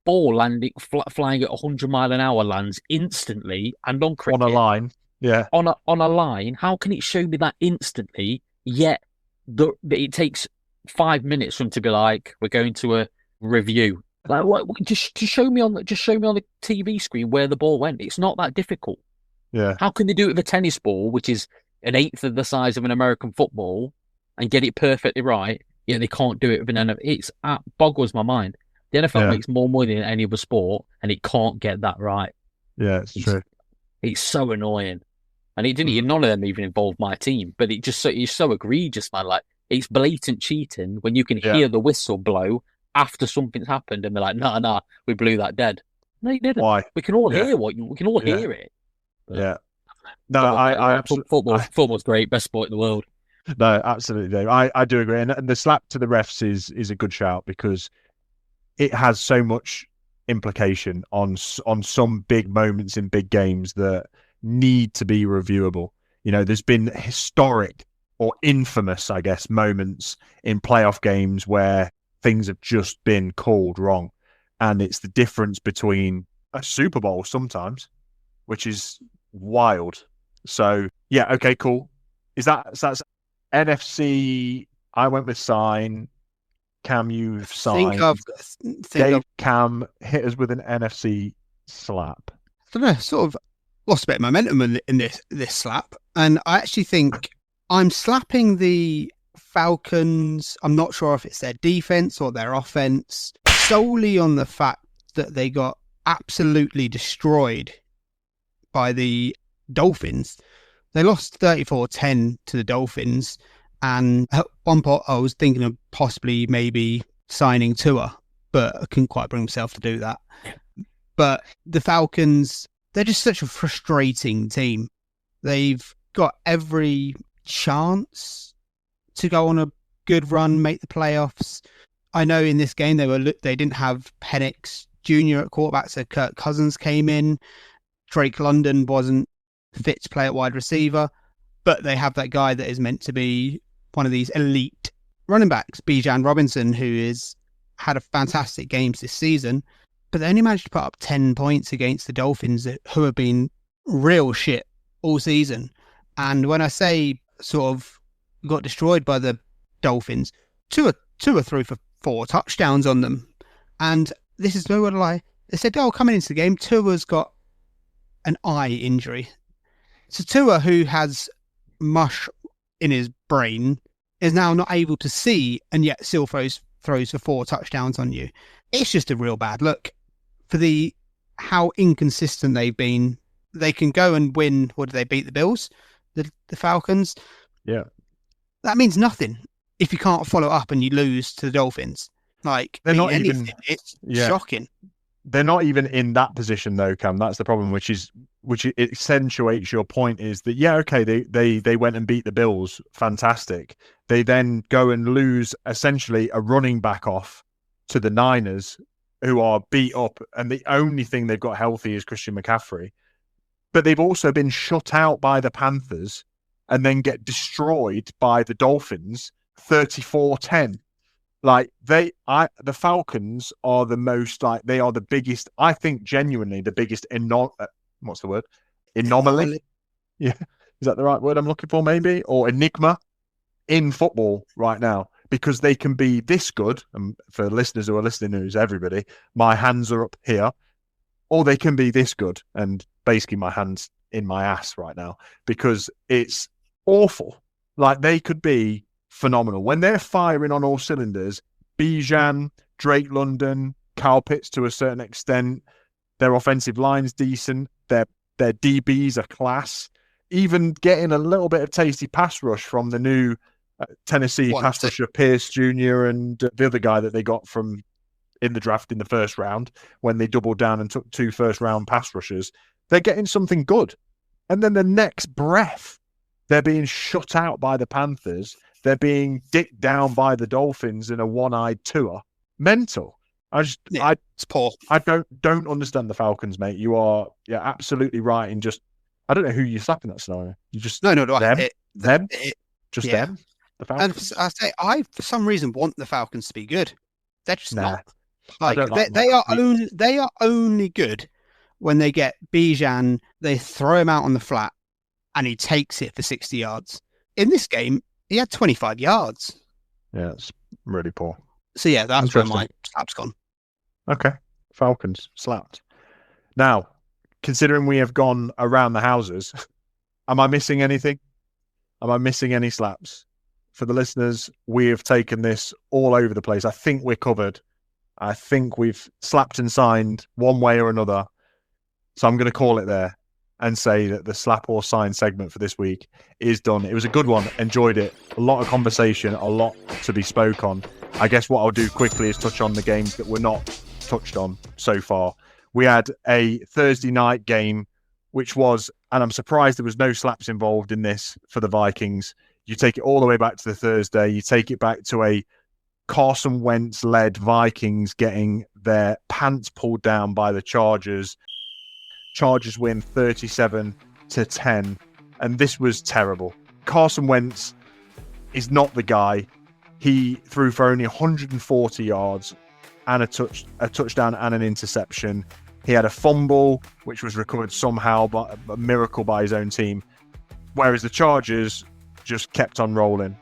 ball landing flying at 100 mile an hour lands instantly, and on cricket On a line. Yeah. on a line? How can it show me that instantly? Yet it takes 5 minutes for them to be like, we're going to a review. Like, what? Just show me on the TV screen where the ball went. It's not that difficult. Yeah. How can they do it with a tennis ball, which is an eighth of the size of an American football, and get it perfectly right? Yeah, they can't do it with an NFL. It boggles my mind. The NFL makes more money than any other sport, and it can't get that right. Yeah, it's true. It's so annoying. And it didn't. None of them even involved my team, but it's so egregious, man. Like, it's blatant cheating when you can hear the whistle blow after something's happened, and they're like, "Nah, we blew that dead." No, you didn't. Why? We can all hear we can all hear it. But, yeah. No, I absolutely. Football's great, best sport in the world. No, absolutely, Dave. I do agree, and the slap to the refs is a good shout, because it has so much implication on some big moments in big games that need to be reviewable. You know, there's been historic or infamous, I guess, moments in playoff games where things have just been called wrong, and it's the difference between a Super Bowl sometimes, which is wild. So yeah, okay, cool. That's NFC? I went with sign. Cam, you've signed. Cam, hit us with an NFC slap. I don't know, sort of lost a bit of momentum in this slap, and I actually think I'm slapping the Falcons. I'm not sure if it's their defense or their offense, solely on the fact that they got absolutely destroyed by the Dolphins. They lost 34-10 to the Dolphins, and at one point I was thinking of possibly maybe signing Tua, but I couldn't quite bring myself to do that. But the Falcons, they're just such a frustrating team. They've got every chance to go on a good run, make the playoffs. I know in this game they didn't have Penix Jr. at quarterback, so Kirk Cousins came in. Drake London wasn't fit to play at wide receiver, but they have that guy that is meant to be one of these elite running backs, Bijan Robinson, who has had a fantastic games this season, but they only managed to put up 10 points against the Dolphins, who have been real shit all season. And when I say sort of got destroyed by the Dolphins, Tua threw for 4 touchdowns on them. And this is no word of lie. They said, coming into the game, Tua's got an eye injury. So Tua, who has mush in his brain, is now not able to see, and yet still throws for 4 touchdowns on you. It's just a real bad look for how inconsistent they've been. They can go and win. What did they beat the Bills? The Falcons? Yeah. That means nothing if you can't follow up and you lose to the Dolphins. Like, they're not even. It's shocking. They're not even in that position though, Cam. That's the problem, which accentuates your point, is that they went and beat the Bills, fantastic. They then go and lose essentially a running back off to the Niners, who are beat up, and the only thing they've got healthy is Christian McCaffrey. But they've also been shut out by the Panthers and then get destroyed by the Dolphins 34-10. Like, the Falcons are the most, like, they are the biggest, I think genuinely the biggest what's the word? Anomaly? Yeah. Is that the right word I'm looking for, maybe? Or enigma in football right now, because they can be this good. And for listeners who are listening, who's everybody, my hands are up here, or they can be this good. And basically my hand's in my ass right now, because it's awful. Like, they could be phenomenal when they're firing on all cylinders. Bijan, Drake London, Kyle Pitts to a certain extent. Their offensive line's decent. Their DBs are class. Even getting a little bit of tasty pass rush from the new Tennessee pass rusher Pierce Jr. and the other guy that they got from in the draft in the first round when they doubled down and took 2 first-round pass rushers. They're getting something good. And then the next breath, they're being shut out by the Panthers. They're being dicked down by the Dolphins in a one-eyed tour. Mental. It's poor. I don't understand the Falcons, mate. You're absolutely right in just, I don't know who you're slapping that scenario. You just no. Them? Them? Just them? The And Falcons. I say, I for some reason want the Falcons to be good. They're just Nah, not. I Like don't like they are only good when they get Bijan. They throw him out on the flat, and he takes it for 60 yards. In this game, he had 25 yards. Yeah, it's really poor. So yeah, that's where Interesting. my slap's gone. Okay, Falcons slapped. Now, considering we have gone around the houses, am I missing anything? Am I missing any slaps? For the listeners, we have taken this all over the place. I think we're covered. I think we've slapped and signed one way or another. So I'm going to call it there and say that the slap or sign segment for this week is done. It was a good one. Enjoyed it. A lot of conversation, a lot to be spoke on. I guess what I'll do quickly is touch on the games that were not touched on so far. We had a Thursday night game, which was, and I'm surprised there was no slaps involved in this for the Vikings. You take it all the way back to the Thursday. You take it back to a Carson Wentz-led Vikings getting their pants pulled down by the Chargers. Chargers win 37-10, and this was terrible. Carson Wentz is not the guy. He threw for only 140 yards and a touchdown and an interception. He had a fumble, which was recovered somehow by a miracle by his own team, whereas the Chargers just kept on rolling.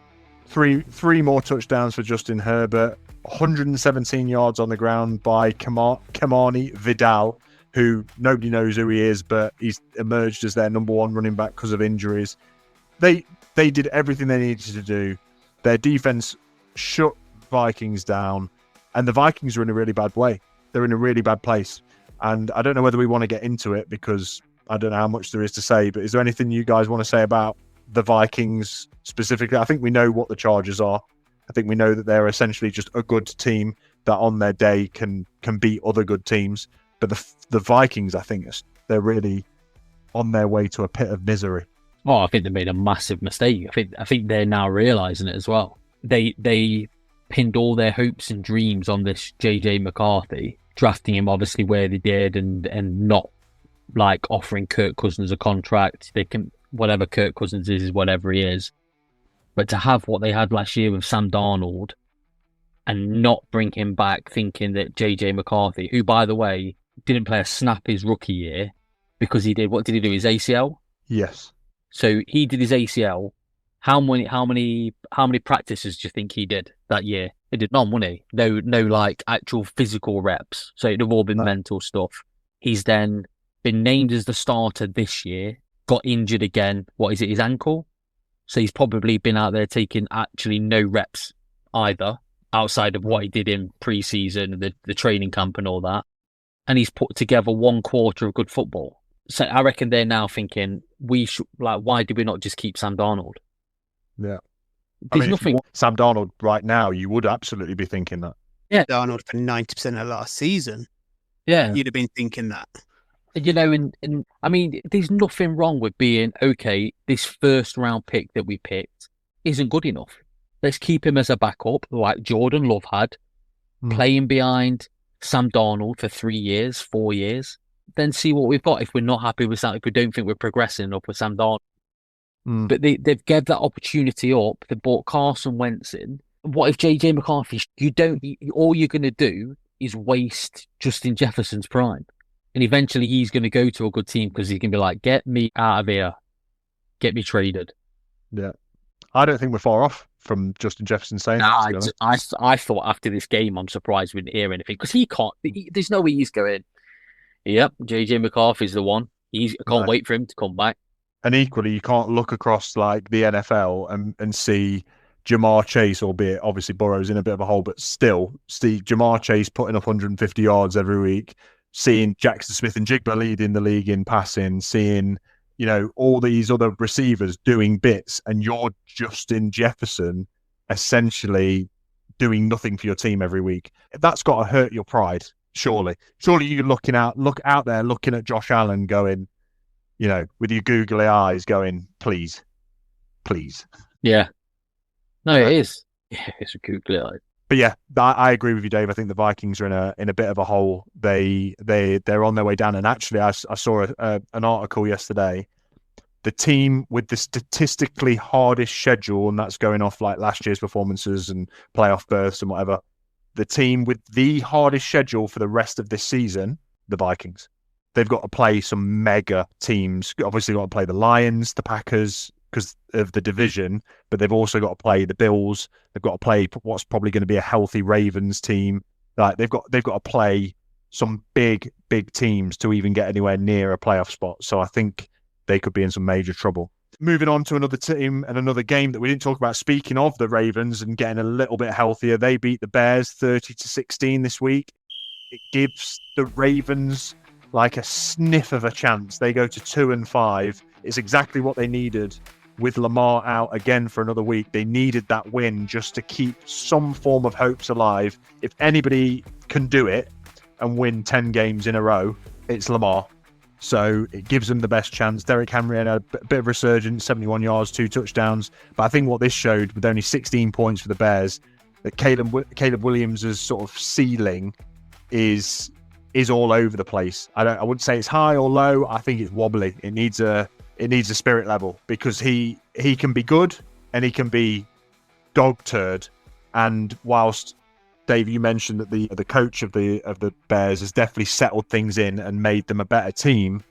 Three more touchdowns for Justin Herbert, 117 yards on the ground by Kamani Vidal, who nobody knows who he is, but he's emerged as their number one running back because of injuries. They did everything they needed to do. Their defense shut Vikings down, and the Vikings are in a really bad way. They're in a really bad place. And I don't know whether we want to get into it because I don't know how much there is to say, but is there anything you guys want to say about the Vikings specifically? I think we know what the Chargers are. I think we know that they're essentially just a good team that on their day can beat other good teams. But the Vikings, I think, they're really on their way to a pit of misery. Oh, I think they made a massive mistake. I think they're now realising it as well. They pinned all their hopes and dreams on this JJ McCarthy, drafting him obviously where they did, and not like offering Kirk Cousins a contract. They can, whatever Kirk Cousins is whatever he is. But to have what they had last year with Sam Darnold and not bring him back thinking that JJ McCarthy, who by the way didn't play a snap his rookie year because what did he do? His ACL? Yes. So he did his ACL. How many practices do you think he did that year? He did none, wasn't he? No, like actual physical reps. So it'd have all been mental stuff. He's then been named as the starter this year, got injured again. What is it, his ankle? So he's probably been out there taking actually no reps either, outside of what he did in pre-season, the training camp and all that. And he's put together one quarter of good football. So I reckon they're now thinking, why did we not just keep Sam Darnold? Yeah. There's nothing. Sam Darnold right now, you would absolutely be thinking that. Yeah, Darnold for 90% of last season. Yeah. You'd have been thinking that. You know, and I mean, there's nothing wrong with being, okay, this first round pick that we picked isn't good enough. Let's keep him as a backup, like Jordan Love had, playing behind Sam Darnold for 3 years, 4 years, then see what we've got. If we're not happy with Sam, if we don't think we're progressing enough with Sam Darnold. But they've gave that opportunity up. They brought Carson Wentz in. What if JJ McCarthy, all you're going to do is waste Justin Jefferson's prime. And eventually he's going to go to a good team because he can be like, get me out of here. Get me traded. Yeah. I don't think we're far off from Justin Jefferson saying that. I thought after this game, I'm surprised we didn't hear anything because he can't. There's no way he's going, yep, JJ McCarthy's the one. I can't wait for him to come back. And equally, you can't look across like the NFL and see Jamar Chase, albeit obviously Burrow's in a bit of a hole, but still see Jamar Chase putting up 150 yards every week, seeing Jackson Smith and Jigba leading the league in passing, seeing, you know, all these other receivers doing bits, and you're Justin Jefferson essentially doing nothing for your team every week. That's got to hurt your pride, surely. Surely you're look out there looking at Josh Allen going, you know, with your googly eyes going, please. Yeah. No, it is. Yeah, it's a googly eye. But yeah, I agree with you, Dave. I think the Vikings are in a bit of a hole. They're on their way down. And actually, I saw an article yesterday the team with the statistically hardest schedule, and that's going off like last year's performances and playoff berths and whatever, the team with the hardest schedule for the rest of this season, the Vikings. They've got to play some mega teams. Obviously, got to play the Lions, the Packers, because of the division, but they've also got to play the Bills. They've got to play what's probably going to be a healthy Ravens team. Like they've got to play some big teams to even get anywhere near a playoff spot. So I think they could be in some major trouble. Moving on to another team and another game that we didn't talk about. Speaking of the Ravens and getting a little bit healthier, they beat the Bears 30-16 this week. It gives the Ravens like a sniff of a chance. They go to 2-5. It's exactly what they needed. With Lamar out again for another week, they needed that win just to keep some form of hopes alive. If anybody can do it and win 10 games in a row, it's Lamar. So it gives them the best chance. Derrick Henry had a bit of resurgence, 71 yards, 2 touchdowns. But I think what this showed, with only 16 points for the Bears, that Caleb Williams' sort of ceiling is all over the place. I wouldn't say it's high or low. I think it's wobbly. It needs a spirit level, because he can be good and he can be dog turd. And whilst Dave, you mentioned that the coach of the Bears has definitely settled things in and made them a better team,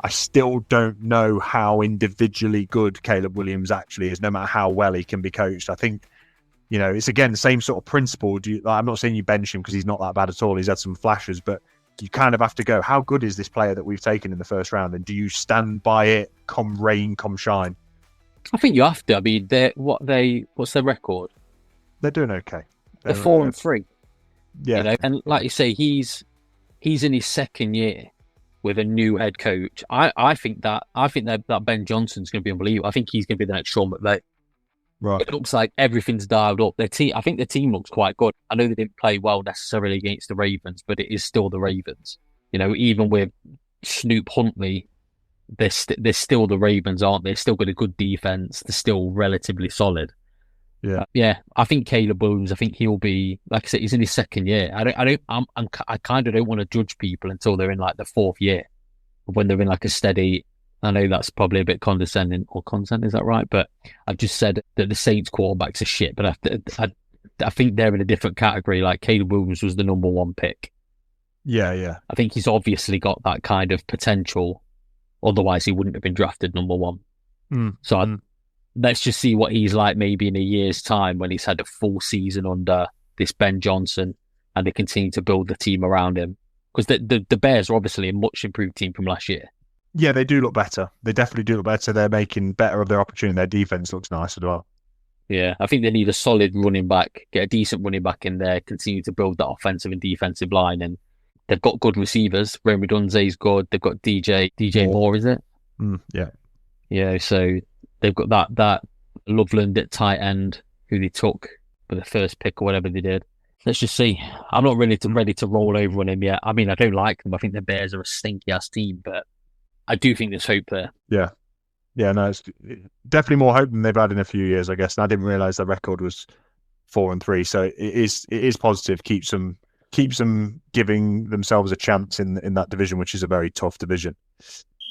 I still don't know how individually good Caleb Williams actually is, no matter how well he can be coached. I think, it's again the same sort of principle. I'm not saying you bench him because he's not that bad at all. He's had some flashes, but you kind of have to go, how good is this player that we've taken in the first round? And do you stand by it come rain, come shine? I think you have to. I mean, what's their record? They're doing okay. They're 4-3. Yeah. And like you say, he's in his second year with a new head coach. I think that Ben Johnson's going to be unbelievable. I think he's going to be the next Sean McVay. Right. It looks like everything's dialed up. I think the team looks quite good. I know they didn't play well necessarily against the Ravens, but it is still the Ravens. Even with Snoop Huntley, they're still the Ravens, aren't they? They've still got a good defense. They're still relatively solid. Yeah. I think Caleb Williams. I think he'll be, like I said, he's in his second year. I kind of don't want to judge people until they're in like the fourth year, when they're in like a steady. I know that's probably a bit condescending, is that right? But I've just said that the Saints quarterbacks are shit, but I think they're in a different category. Like Caleb Williams was the number one pick. Yeah. I think he's obviously got that kind of potential. Otherwise, he wouldn't have been drafted number one. Let's just see what he's like maybe in a year's time when he's had a full season under this Ben Johnson and they continue to build the team around him. Because the Bears are obviously a much improved team from last year. Yeah, they do look better. They definitely do look better. They're making better of their opportunity. Their defense looks nice as well. Yeah, I think they need a solid running back, get a decent running back in there, continue to build that offensive and defensive line. And they've got good receivers. Remy Dunze's good. They've got DJ Moore, is it? Yeah. Yeah, so they've got that Loveland at tight end who they took for the first pick or whatever they did. Let's just see. I'm not really ready to roll over on him yet. I mean, I don't like them. I think the Bears are a stinky-ass team, but I do think there's hope there. Yeah, no, it's definitely more hope than they've had in a few years, I guess. And I didn't realise their record was 4-3, so it is positive. Keeps them giving themselves a chance in that division, which is a very tough division.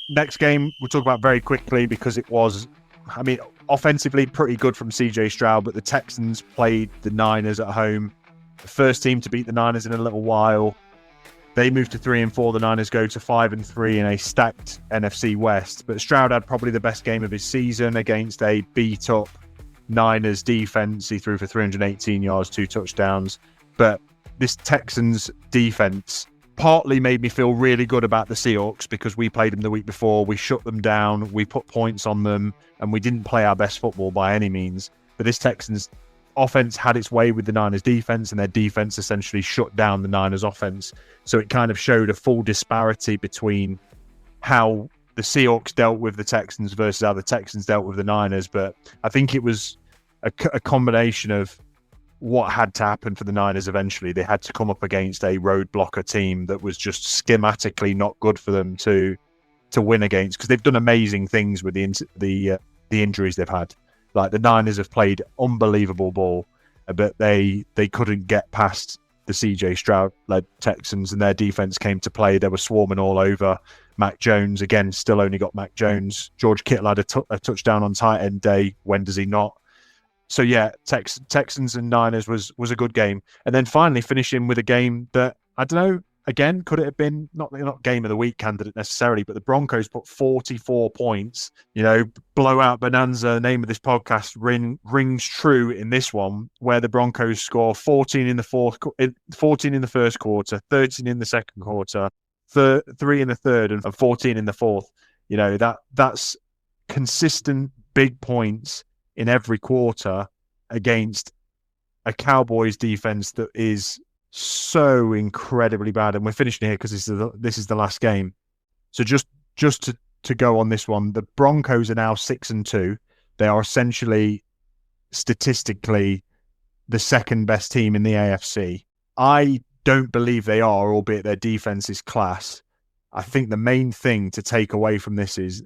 Next game we'll talk about very quickly because it was, I mean, offensively pretty good from CJ Stroud, but the Texans played the Niners at home. The first team to beat the Niners in a little while. They moved to 3-4. The Niners go to 5-3 in a stacked NFC West. But Stroud had probably the best game of his season against a beat-up Niners defense. He threw for 318 yards, 2 touchdowns. But this Texans defense partly made me feel really good about the Seahawks because we played them the week before. We shut them down. We put points on them, and we didn't play our best football by any means. But this Texans offense had its way with the Niners defense, and their defense essentially shut down the Niners offense. So it kind of showed a full disparity between how the Seahawks dealt with the Texans versus how the Texans dealt with the Niners. But I think it was a combination of what had to happen for the Niners eventually. They had to come up against a roadblocker team that was just schematically not good for them to win against, because they've done amazing things with the injuries they've had. Like the Niners have played unbelievable ball, but they couldn't get past the CJ Stroud-led Texans, and their defense came to play. They were swarming all over Mac Jones. Again, still only got Mac Jones. George Kittle had a touchdown on tight end day. When does he not? So yeah, Texans and Niners was a good game. And then finally finishing with a game that, I don't know, again, could it have been not game of the week candidate necessarily, but the Broncos put 44 points. Blow Out Bonanza, the name of this podcast, rings true in this one, where the Broncos score 14 in the first quarter, 13 in the second quarter, 3 in the third, and 14 in the fourth. That's consistent big points in every quarter against a Cowboys defense that is so incredibly bad. And we're finishing here because this is the last game. So just to go on this one, the Broncos are now 6-2. They are essentially statistically the second best team in the AFC. I don't believe they are, albeit their defense is class. I think the main thing to take away from this is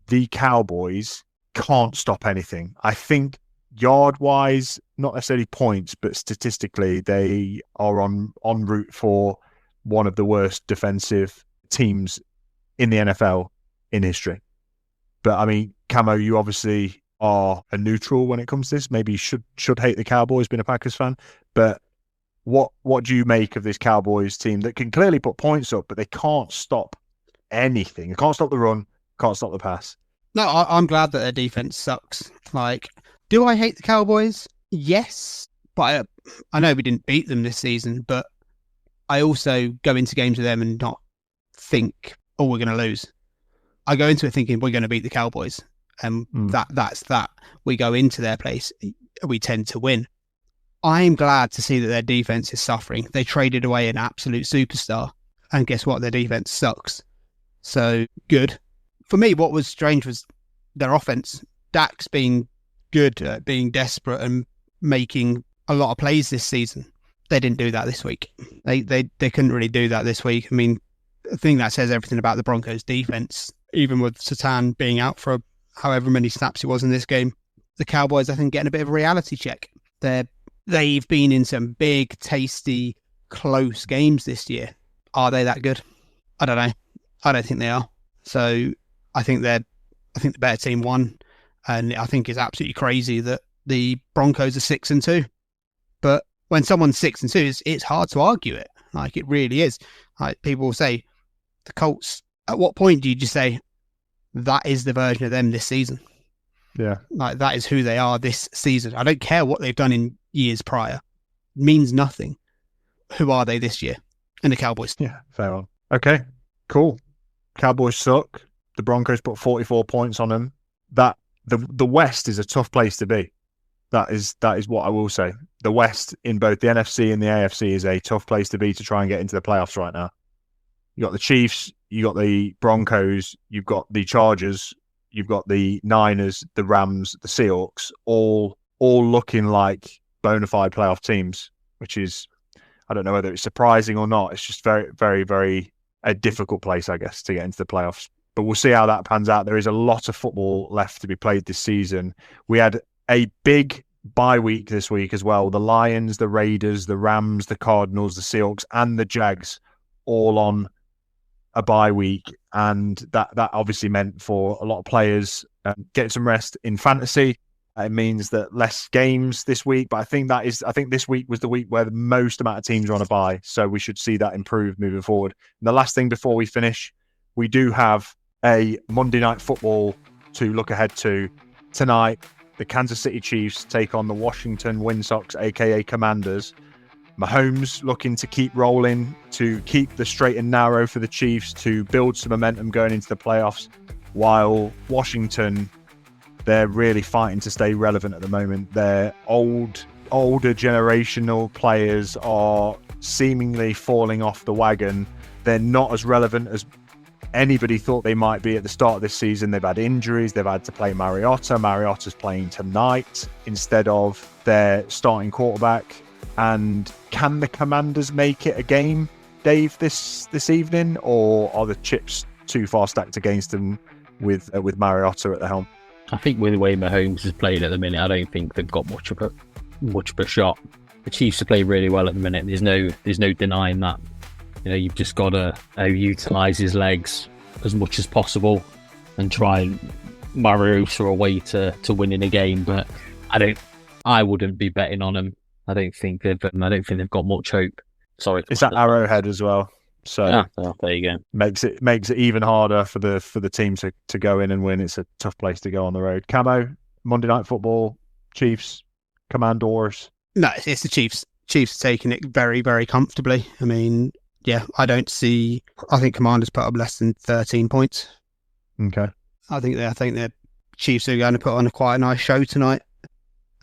the Cowboys can't stop anything. I think yard-wise, not necessarily points, but statistically, they are en route for one of the worst defensive teams in the NFL in history. But I mean, Camo, you obviously are a neutral when it comes to this. Maybe you should hate the Cowboys, being a Packers fan. But what do you make of this Cowboys team that can clearly put points up, but they can't stop anything? They can't stop the run, can't stop the pass. No, I'm glad that their defense sucks. Like, do I hate the Cowboys? Yes, but I know we didn't beat them this season, but I also go into games with them and not think, oh, we're going to lose. I go into it thinking we're going to beat the Cowboys, and that's that. We go into their place, we tend to win. I'm glad to see that their defense is suffering. They traded away an absolute superstar, and guess what? Their defense sucks. So good. For me, what was strange was their offense. Dak's being good at being desperate and making a lot of plays this season. They didn't do that this week. They couldn't really do that this week. I mean, the thing that says everything about the Broncos defense, even with Satan being out for however many snaps it was in this game, the Cowboys, I think, getting a bit of a reality check. They've been in some big, tasty, close games this year. Are they that good? I don't know. I don't think they are. So I think the better team won, and I think it's absolutely crazy that the Broncos are 6-2. But when someone's 6-2, it's hard to argue it. Like, it really is. Like, people will say the Colts. At what point do you just say that is the version of them this season? Yeah, like that is who they are this season. I don't care what they've done in years prior. It means nothing. Who are they this year? And the Cowboys. Yeah, fair on. Okay, cool. Cowboys suck. The Broncos put 44 points on them. That the West is a tough place to be. That is what I will say. The West in both the NFC and the AFC is a tough place to be to try and get into the playoffs right now. You got the Chiefs, you got the Broncos, you've got the Chargers, you've got the Niners, the Rams, the Seahawks, all looking like bona fide playoff teams, which is, I don't know whether it's surprising or not. It's just very, very, very a difficult place, I guess, to get into the playoffs. But we'll see how that pans out. There is a lot of football left to be played this season. We had a big bye week this week as well. The Lions, the Raiders, the Rams, the Cardinals, the Seahawks, and the Jags all on a bye week. And that obviously meant for a lot of players getting some rest in fantasy. It means that less games this week. But I think this week was the week where the most amount of teams are on a bye. So we should see that improve moving forward. And the last thing before we finish, we do have a Monday Night Football to look ahead to. Tonight, the Kansas City Chiefs take on the Washington Windsox, aka Commanders. Mahomes looking to keep rolling, to keep the straight and narrow for the Chiefs, to build some momentum going into the playoffs, while Washington, they're really fighting to stay relevant at the moment. Their older generational players are seemingly falling off the wagon. They're not as relevant as anybody thought they might be at the start of this season. They've had injuries. They've had to play Mariota. Mariota's playing tonight instead of their starting quarterback. And can the Commanders make it a game, Dave, this evening, or are the chips too far stacked against them with Mariota at the helm? I think with the way Mahomes is playing at the minute, I don't think they've got much of a shot. the Chiefs are playing really well at the minute. There's no denying that. You know, you've just got to utilise his legs as much as possible and try and Mariusa away to winning a game. But I wouldn't be betting on them. I don't think they've got much hope. Sorry, it's at Arrowhead as well, so there you go. Makes it even harder for the team to go in and win. It's a tough place to go on the road. Camo, Monday Night Football, Chiefs, Commandors. No, it's the Chiefs. Chiefs taking it very, very comfortably. I mean, yeah, I think Commanders put up less than 13 points. Okay. I think the Chiefs are going to put on a quite nice show tonight.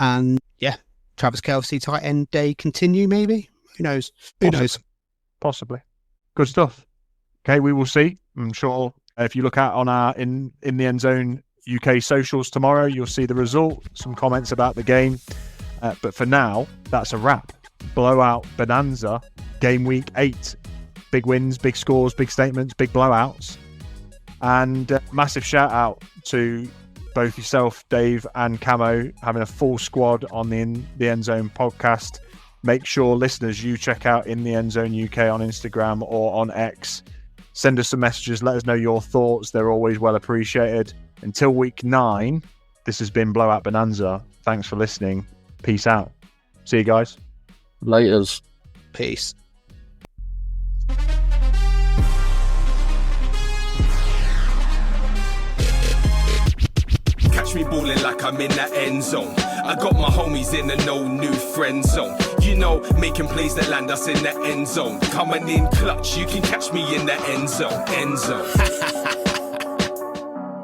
And yeah, Travis Kelce tight end day continue maybe. Who knows? Possibly. Good stuff. Okay, we will see. I'm sure if you look out on our in the End Zone UK socials tomorrow, you'll see the result, some comments about the game. But for now, that's a wrap. Blowout Bonanza, game week 8. Big wins, big scores, big statements, big blowouts. And massive shout out to both yourself, Dave, and Camo, having a full squad on the End Zone podcast. Make sure, listeners, you check out In the End Zone UK on Instagram or on X. Send us some messages. Let us know your thoughts. They're always well appreciated. Until week 9, this has been Blowout Bonanza. Thanks for listening. Peace out. See you guys. Laters. Peace. Catch me balling like I'm in the end zone. I got my homies in the no new friend zone. You know, making plays that land us in the end zone. Coming in clutch, you can catch me in the end zone. End zone.